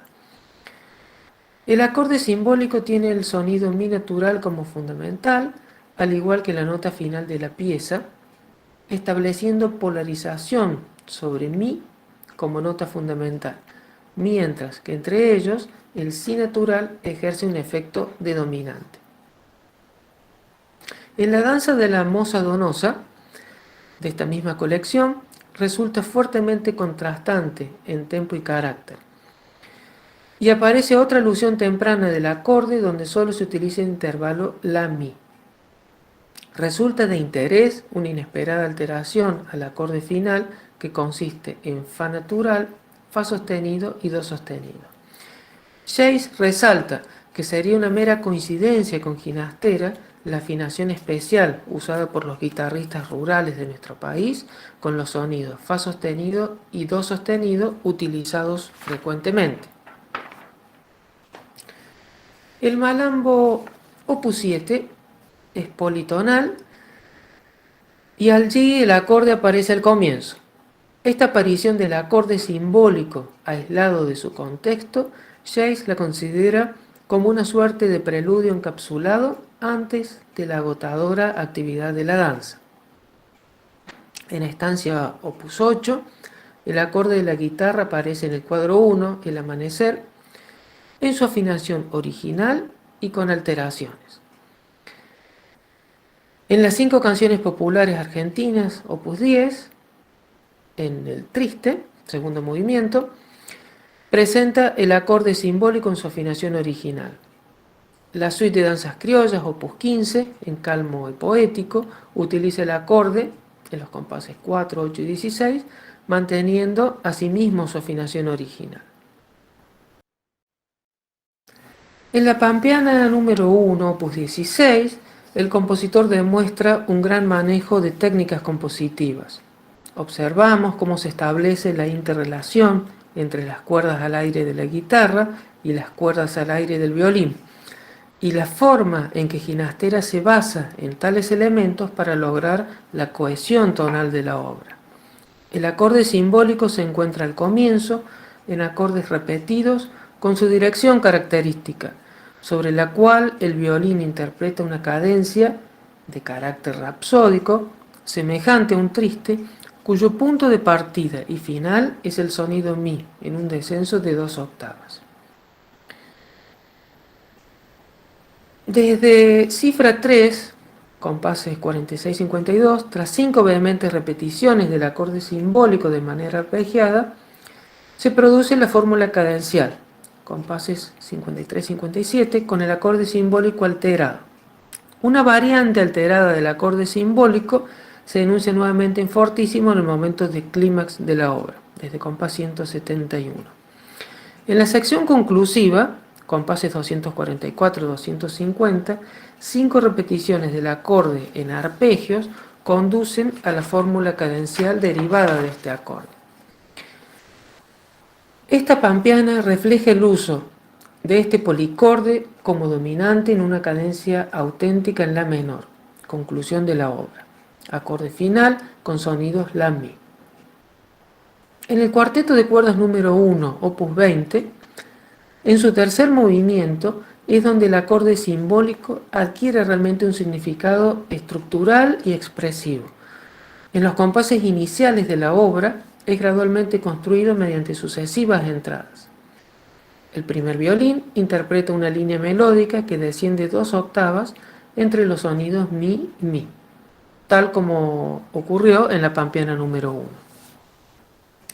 [SPEAKER 11] El acorde simbólico tiene el sonido mi natural como fundamental, al igual que la nota final de la pieza, estableciendo polarización sobre mi como nota fundamental, mientras que entre ellos el si natural ejerce un efecto de dominante. En la danza de la moza donosa, de esta misma colección, resulta fuertemente contrastante en tempo y carácter. Y aparece otra alusión temprana del acorde donde solo se utiliza el intervalo la-mi. Resulta de interés una inesperada alteración al acorde final que consiste en fa natural, fa sostenido y do sostenido. Chase resalta que sería una mera coincidencia con Ginastera la afinación especial usada por los guitarristas rurales de nuestro país con los sonidos fa sostenido y do sostenido utilizados frecuentemente. El malambo opus 7 es politonal y allí el acorde aparece al comienzo. Esta aparición del acorde simbólico aislado de su contexto, Chase la considera como una suerte de preludio encapsulado antes de la agotadora actividad de la danza. En estancia opus 8, el acorde de la guitarra aparece en el cuadro 1, el amanecer, en su afinación original y con alteraciones. En las 5 canciones populares argentinas, opus 10, en el triste, segundo movimiento, presenta el acorde simbólico en su afinación original. La suite de danzas criollas, opus 15, en calmo y poético, utiliza el acorde en los compases 4, 8 y 16, manteniendo asimismo su afinación original. En la pampeana número 1, opus 16, el compositor demuestra un gran manejo de técnicas compositivas. Observamos cómo se establece la interrelación entre las cuerdas al aire de la guitarra y las cuerdas al aire del violín, y la forma en que Ginastera se basa en tales elementos para lograr la cohesión tonal de la obra. El acorde simbólico se encuentra al comienzo, en acordes repetidos, con su dirección característica, sobre la cual el violín interpreta una cadencia de carácter rapsódico, semejante a un triste, cuyo punto de partida y final es el sonido mi, en un descenso de 2 octavas. Desde cifra 3, compases 46-52, tras 5 vehementes repeticiones del acorde simbólico de manera arpegiada, se produce la fórmula cadencial, compases 53-57, con el acorde simbólico alterado. Una variante alterada del acorde simbólico se enuncia nuevamente en fortísimo en el momento de clímax de la obra, desde compás 171. En la sección conclusiva, compases 244-250, 5 repeticiones del acorde en arpegios conducen a la fórmula cadencial derivada de este acorde. Esta pampeana refleja el uso de este policorde como dominante en una cadencia auténtica en la menor, conclusión de la obra. Acorde final con sonidos la-mi. En el cuarteto de cuerdas número 1, opus 20, en su tercer movimiento, es donde el acorde simbólico adquiere realmente un significado estructural y expresivo. En los compases iniciales de la obra es gradualmente construido mediante sucesivas entradas. El primer violín interpreta una línea melódica que desciende 2 octavas entre los sonidos mi y mi, tal como ocurrió en la pampeana número 1.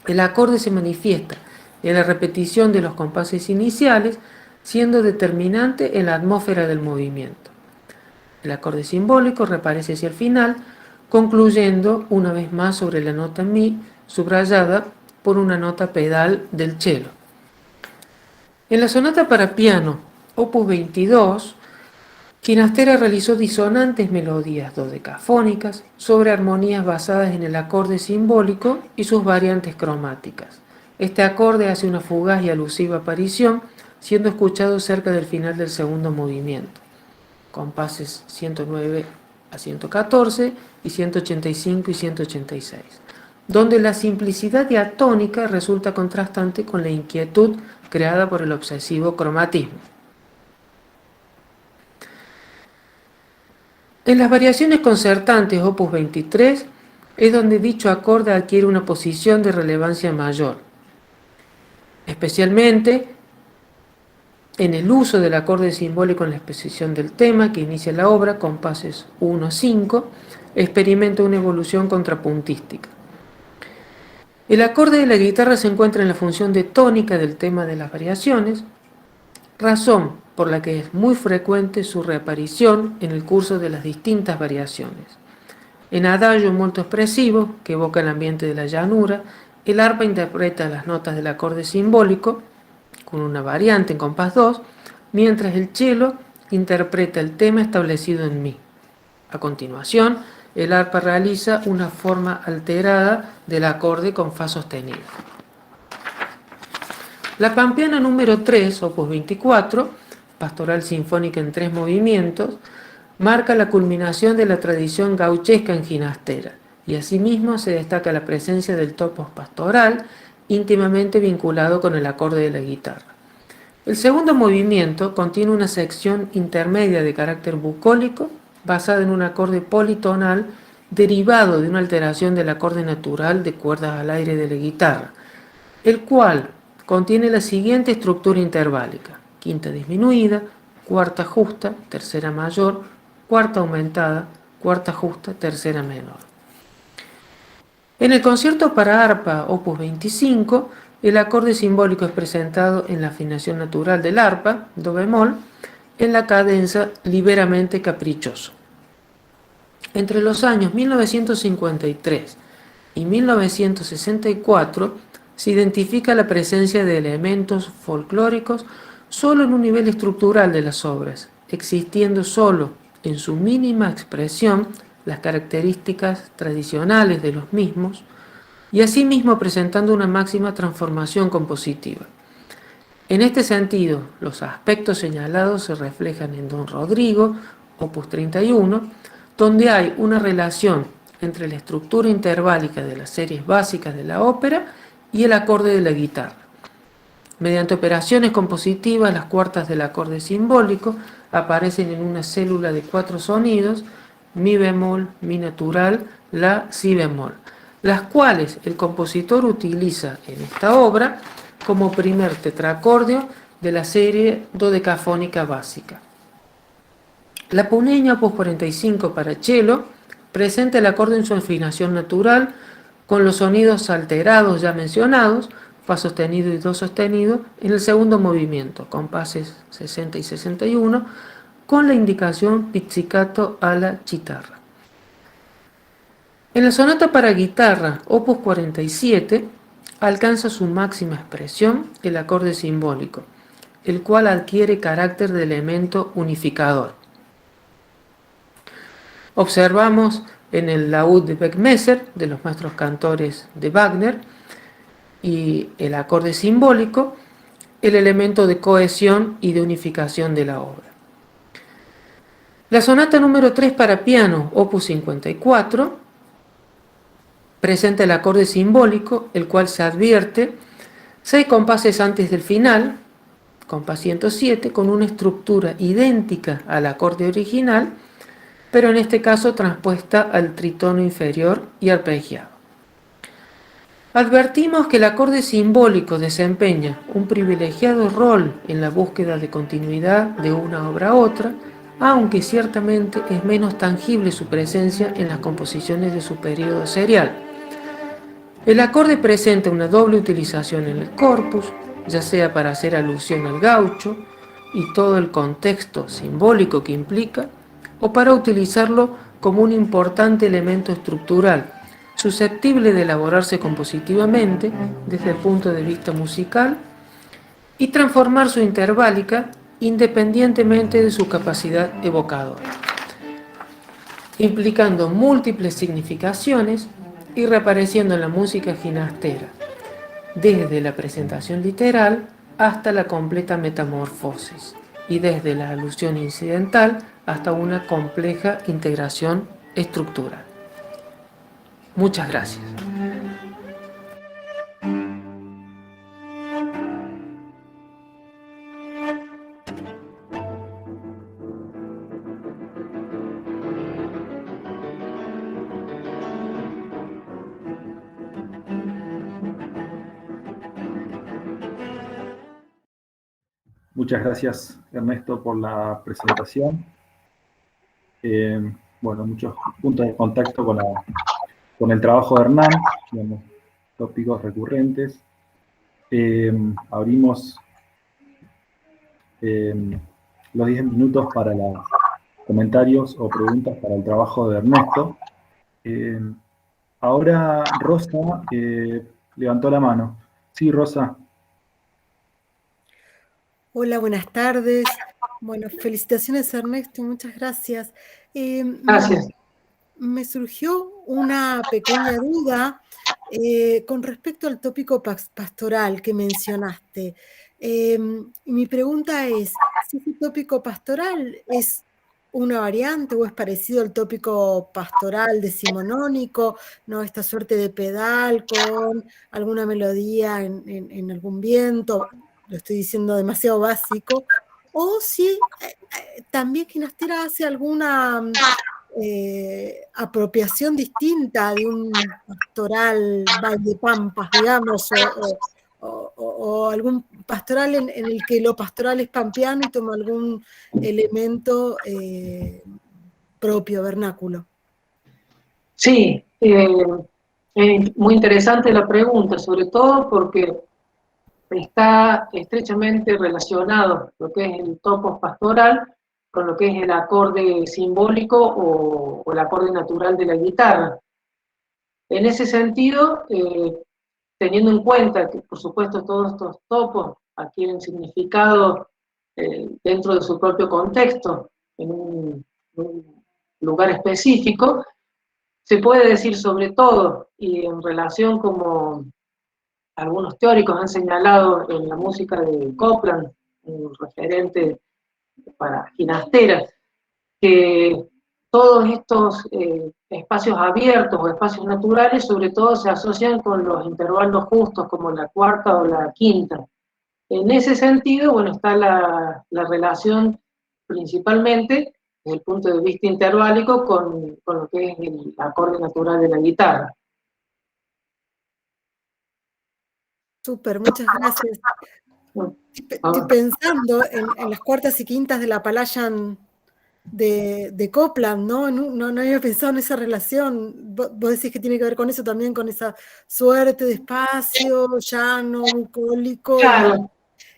[SPEAKER 11] El acorde se manifiesta en la repetición de los compases iniciales, siendo determinante en la atmósfera del movimiento. El acorde simbólico reaparece hacia el final, concluyendo una vez más sobre la nota mi, subrayada por una nota pedal del cello. En la sonata para piano, opus 22, Ginastera realizó disonantes melodías dodecafónicas sobre armonías basadas en el acorde simbólico y sus variantes cromáticas. Este acorde hace una fugaz y alusiva aparición, siendo escuchado cerca del final del segundo movimiento, compases 109 a 114 y 185 y 186, donde la simplicidad diatónica resulta contrastante con la inquietud creada por el obsesivo cromatismo. En las variaciones concertantes, opus 23, es donde dicho acorde adquiere una posición de relevancia mayor, especialmente en el uso del acorde simbólico en la exposición del tema que inicia la obra, compases 1-5, experimenta una evolución contrapuntística. El acorde de la guitarra se encuentra en la función de tónica del tema de las variaciones, razón por la que es muy frecuente su reaparición en el curso de las distintas variaciones. En adagio muy expresivo, que evoca el ambiente de la llanura, el arpa interpreta las notas del acorde simbólico, con una variante en compás 2, mientras el cello interpreta el tema establecido en mi. A continuación, el arpa realiza una forma alterada del acorde con fa sostenido. La pampeana número 3, opus 24, pastoral sinfónica en 3 movimientos, marca la culminación de la tradición gauchesca en Ginastera, y asimismo se destaca la presencia del topos pastoral, íntimamente vinculado con el acorde de la guitarra. El segundo movimiento contiene una sección intermedia de carácter bucólico, basada en un acorde politonal derivado de una alteración del acorde natural de cuerdas al aire de la guitarra, el cual contiene la siguiente estructura interválica: quinta disminuida, cuarta justa, tercera mayor, cuarta aumentada, cuarta justa, tercera menor. En el concierto para arpa, opus 25, el acorde simbólico es presentado en la afinación natural del arpa, do bemol, en la cadenza liberamente caprichoso. Entre los años 1953 y 1964 se identifica la presencia de elementos folclóricos solo en un nivel estructural de las obras, existiendo solo en su mínima expresión las características tradicionales de los mismos, y asimismo presentando una máxima transformación compositiva. En este sentido, los aspectos señalados se reflejan en Don Rodrigo, opus 31, donde hay una relación entre la estructura interválica de las series básicas de la ópera y el acorde de la guitarra. Mediante operaciones compositivas, las cuartas del acorde simbólico aparecen en una célula de 4 sonidos, mi bemol, mi natural, la, si bemol, las cuales el compositor utiliza en esta obra como primer tetracordio de la serie dodecafónica básica. La Puneña, opus 45 para cello, presenta el acorde en su afinación natural con los sonidos alterados ya mencionados, fa sostenido y do sostenido, en el segundo movimiento, compases 60 y 61, con la indicación pizzicato alla chitarra. En la sonata para guitarra, opus 47, alcanza su máxima expresión el acorde simbólico, el cual adquiere carácter de elemento unificador. Observamos en el laúd de Beckmesser, de los maestros cantores de Wagner, y el acorde simbólico, el elemento de cohesión y de unificación de la obra. La sonata número 3 para piano, opus 54, presenta el acorde simbólico, el cual se advierte 6 compases antes del final, compás 107, con una estructura idéntica al acorde original, pero en este caso transpuesta al tritono inferior y arpegiado. Advertimos que el acorde simbólico desempeña un privilegiado rol en la búsqueda de continuidad de una obra a otra, aunque ciertamente es menos tangible su presencia en las composiciones de su periodo serial. El acorde presenta una doble utilización en el corpus, ya sea para hacer alusión al gaucho y todo el contexto simbólico que implica, o para utilizarlo como un importante elemento estructural, susceptible de elaborarse compositivamente desde el punto de vista musical y transformar su interválica independientemente de su capacidad evocadora, implicando múltiples significaciones y reapareciendo en la música ginastera, desde la presentación literal hasta la completa metamorfosis, y desde la alusión incidental hasta una compleja integración estructural. Muchas gracias.
[SPEAKER 1] Muchas gracias, Ernesto, por la presentación. Bueno, muchos puntos de contacto con el trabajo de Hernán, digamos, tópicos recurrentes. Abrimos los 10 minutos para los comentarios o preguntas para el trabajo de Ernesto. Ahora Rosa levantó la mano. Sí, Rosa.
[SPEAKER 12] Hola, buenas tardes. Bueno, felicitaciones Ernesto, muchas gracias.
[SPEAKER 11] Gracias.
[SPEAKER 12] Me surgió una pequeña duda con respecto al tópico pastoral que mencionaste. Mi pregunta es, si ese tópico pastoral es una variante o es parecido al tópico pastoral decimonónico, ¿no? Esta suerte de pedal con alguna melodía en algún viento, lo estoy diciendo demasiado básico, o si también Ginastera hace alguna apropiación distinta de un pastoral Valdepampas, digamos, o algún pastoral en el que lo pastoral es pampeano y toma algún elemento propio, vernáculo.
[SPEAKER 13] Sí, es muy interesante la pregunta, sobre todo porque está estrechamente relacionado lo que es el topos pastoral con lo que es el acorde simbólico o el acorde natural de la guitarra. En ese sentido, teniendo en cuenta que, por supuesto, todos estos topos adquieren significado dentro de su propio contexto, en un lugar específico, se puede decir sobre todo, y en relación como algunos teóricos han señalado en la música de Copland, un referente para Ginastera, que todos estos espacios abiertos o espacios naturales sobre todo se asocian con los intervalos justos como la cuarta o la quinta. En ese sentido, bueno, está la relación principalmente desde el punto de vista interválico con lo que es el acorde natural de la guitarra.
[SPEAKER 12] Súper, muchas gracias. Estoy pensando en las cuartas y quintas de la Palayan de Copland, ¿no? No había pensado en esa relación. Vos decís que tiene que ver con eso también, con esa suerte de espacio, llano, bucólico.
[SPEAKER 13] Claro,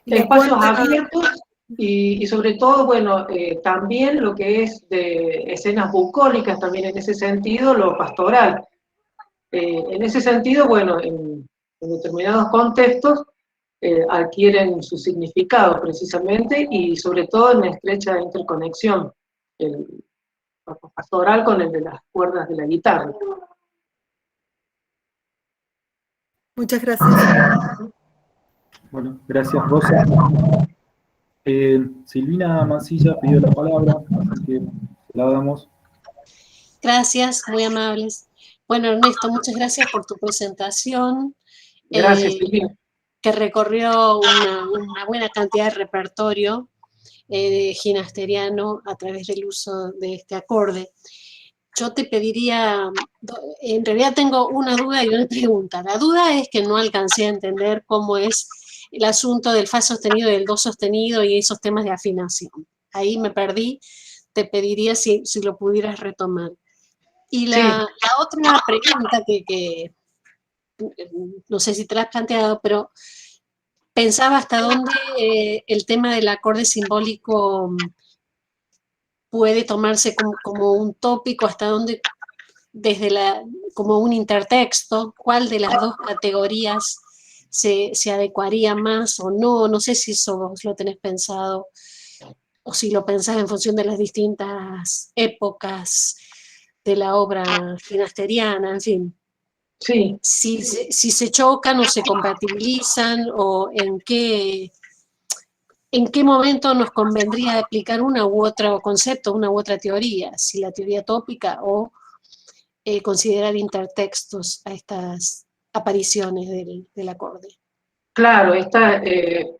[SPEAKER 12] y la
[SPEAKER 13] espacios
[SPEAKER 12] cuarta...
[SPEAKER 13] abiertos y sobre todo, bueno, también lo que es de escenas bucólicas, también en ese sentido, lo pastoral. En ese sentido, bueno, en determinados contextos adquieren su significado precisamente y sobre todo en estrecha interconexión, el pastoral con el de las cuerdas de la guitarra.
[SPEAKER 12] Muchas gracias.
[SPEAKER 1] Bueno, gracias Rosa. Silvina Mancilla pidió la palabra, así que la damos.
[SPEAKER 6] Gracias, muy amables. Bueno, Ernesto, muchas gracias por tu presentación.
[SPEAKER 13] Gracias, Silvina.
[SPEAKER 6] que recorrió una buena cantidad de repertorio ginasteriano a través del uso de este acorde. Yo te pediría, en realidad tengo una duda y una pregunta. La duda es que no alcancé a entender cómo es el asunto del fa sostenido y del do sostenido y esos temas de afinación. Ahí me perdí, te pediría si lo pudieras retomar. Y la otra pregunta que no sé si te la has planteado, pero pensaba hasta dónde el tema del acorde simbólico puede tomarse como un tópico, hasta dónde como un intertexto, cuál de las dos categorías se adecuaría más o no. No sé si eso vos lo tenés pensado o si lo pensás en función de las distintas épocas de la obra ginasteriana, en fin.
[SPEAKER 13] Sí.
[SPEAKER 6] Si se chocan o se compatibilizan, o en qué momento nos convendría aplicar una u otro concepto, una u otra teoría, si la teoría tópica o considerar intertextos a estas apariciones del acorde.
[SPEAKER 13] Claro, está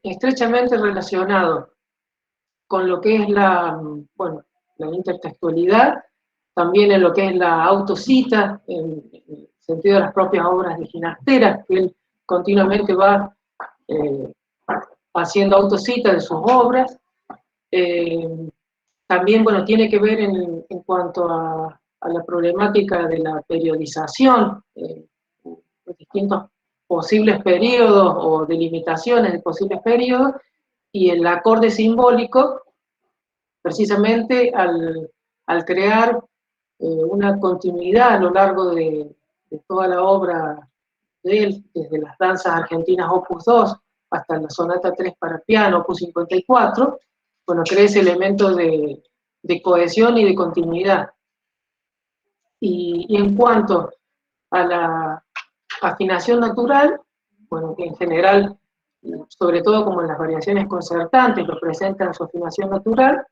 [SPEAKER 13] estrechamente relacionado con lo que es la intertextualidad, también en lo que es la autocita, en el sentido de las propias obras de Ginastera, que él continuamente va haciendo autocita de sus obras. También, bueno, tiene que ver en cuanto a la problemática de la periodización, los distintos posibles periodos o delimitaciones de posibles periodos, y el acorde simbólico, precisamente al crear una continuidad a lo largo de toda la obra de él, desde las danzas argentinas Opus 2 hasta la sonata 3 para piano, Opus 54, bueno, crea ese elemento de cohesión y de continuidad. Y en cuanto a la afinación natural, bueno, que en general, sobre todo como en las variaciones concertantes, lo presentan su afinación natural,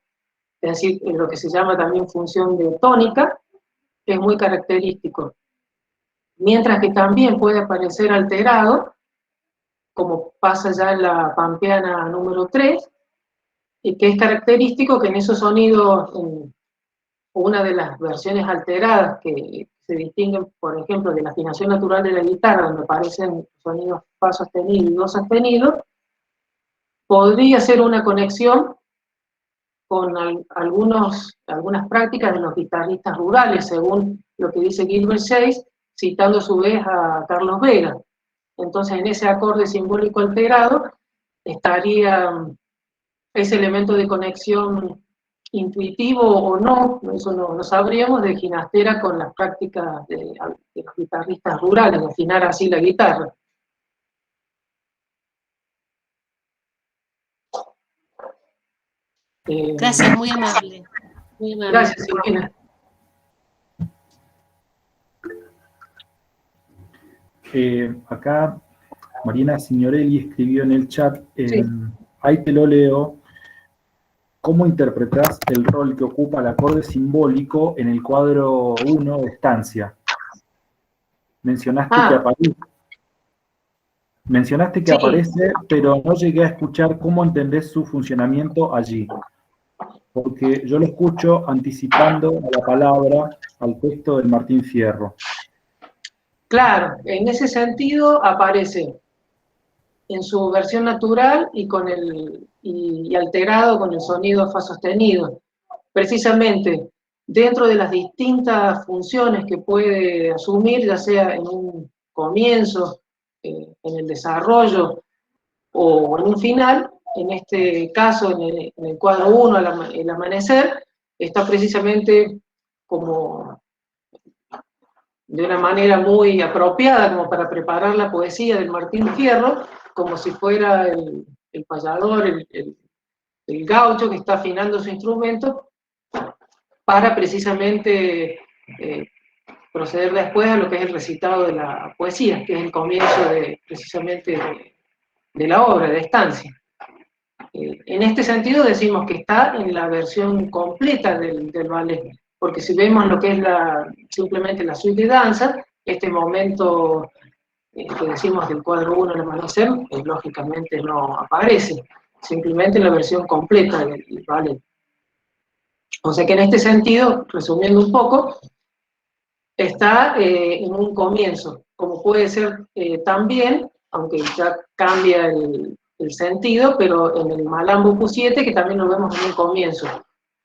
[SPEAKER 13] es decir, en lo que se llama también función de tónica, que es muy característico. Mientras que también puede aparecer alterado, como pasa ya en la pampeana número 3, y que es característico que en esos sonidos, en una de las versiones alteradas que se distinguen, por ejemplo, de la afinación natural de la guitarra, donde aparecen sonidos fa sostenido y do sostenido, podría ser una conexión con algunas prácticas de los guitarristas rurales, según lo que dice Gilbert Chase, citando a su vez a Carlos Vega. Entonces, en ese acorde simbólico alterado estaría ese elemento de conexión intuitivo o no, eso no sabríamos, de Ginastera con las prácticas de los guitarristas rurales, de afinar así la guitarra.
[SPEAKER 6] Gracias, muy amable. Muy amable.
[SPEAKER 13] Gracias, Silvina.
[SPEAKER 1] Acá Mariana Signorelli escribió en el chat, ahí te lo leo: ¿cómo interpretás el rol que ocupa el acorde simbólico en el cuadro 1 de Estancia? Mencionaste que aparece, pero no llegué a escuchar cómo entendés su funcionamiento allí, porque yo lo escucho anticipando a la palabra al texto del Martín Fierro.
[SPEAKER 13] Claro, en ese sentido aparece en su versión natural y alterado con el sonido fa sostenido. Precisamente dentro de las distintas funciones que puede asumir, ya sea en un comienzo, en el desarrollo o en un final, en este caso en el cuadro 1, el amanecer, está precisamente como de una manera muy apropiada como para preparar la poesía del Martín Fierro, como si fuera el payador, el gaucho que está afinando su instrumento, para precisamente proceder después a lo que es el recitado de la poesía, que es el comienzo precisamente de la obra, de Estancia. En este sentido decimos que está en la versión completa del ballet, porque si vemos lo que es simplemente la suite de danza, este momento que decimos del cuadro 1 al amanecer, lógicamente no aparece, simplemente la versión completa del ballet. O sea que en este sentido, resumiendo un poco, está en un comienzo, como puede ser también, aunque ya cambia el sentido, pero en el Malambo opus 7, que también lo vemos en un comienzo.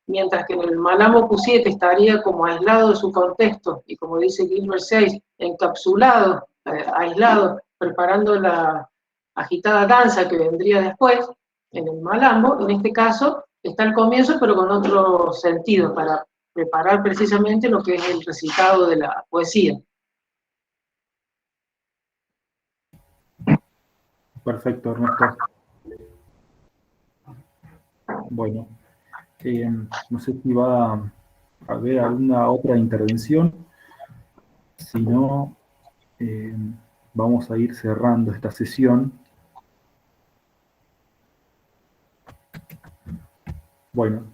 [SPEAKER 13] Mientras que en el Malambo opus 7 estaría como aislado de su contexto, y como dice Gilbert 6, encapsulado, aislado, preparando la agitada danza que vendría después, en el Malambo, en este caso, está el comienzo, pero con otro sentido, para preparar precisamente lo que es el recitado de la poesía.
[SPEAKER 1] Perfecto, Ernesto. Bueno, no sé si va a haber alguna otra intervención. Si no, vamos a ir cerrando esta sesión. Bueno,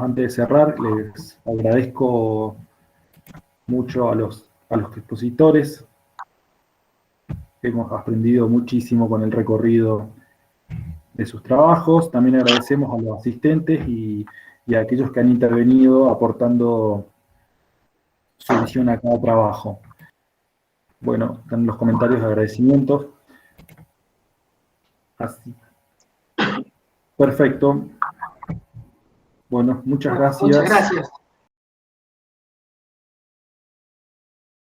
[SPEAKER 1] antes de cerrar, les agradezco mucho a los expositores. Hemos aprendido muchísimo con el recorrido de sus trabajos. También agradecemos a los asistentes y a aquellos que han intervenido aportando su visión a cada trabajo. Bueno, están los comentarios de agradecimientos. Así. Perfecto. Bueno, muchas gracias.
[SPEAKER 13] Muchas gracias.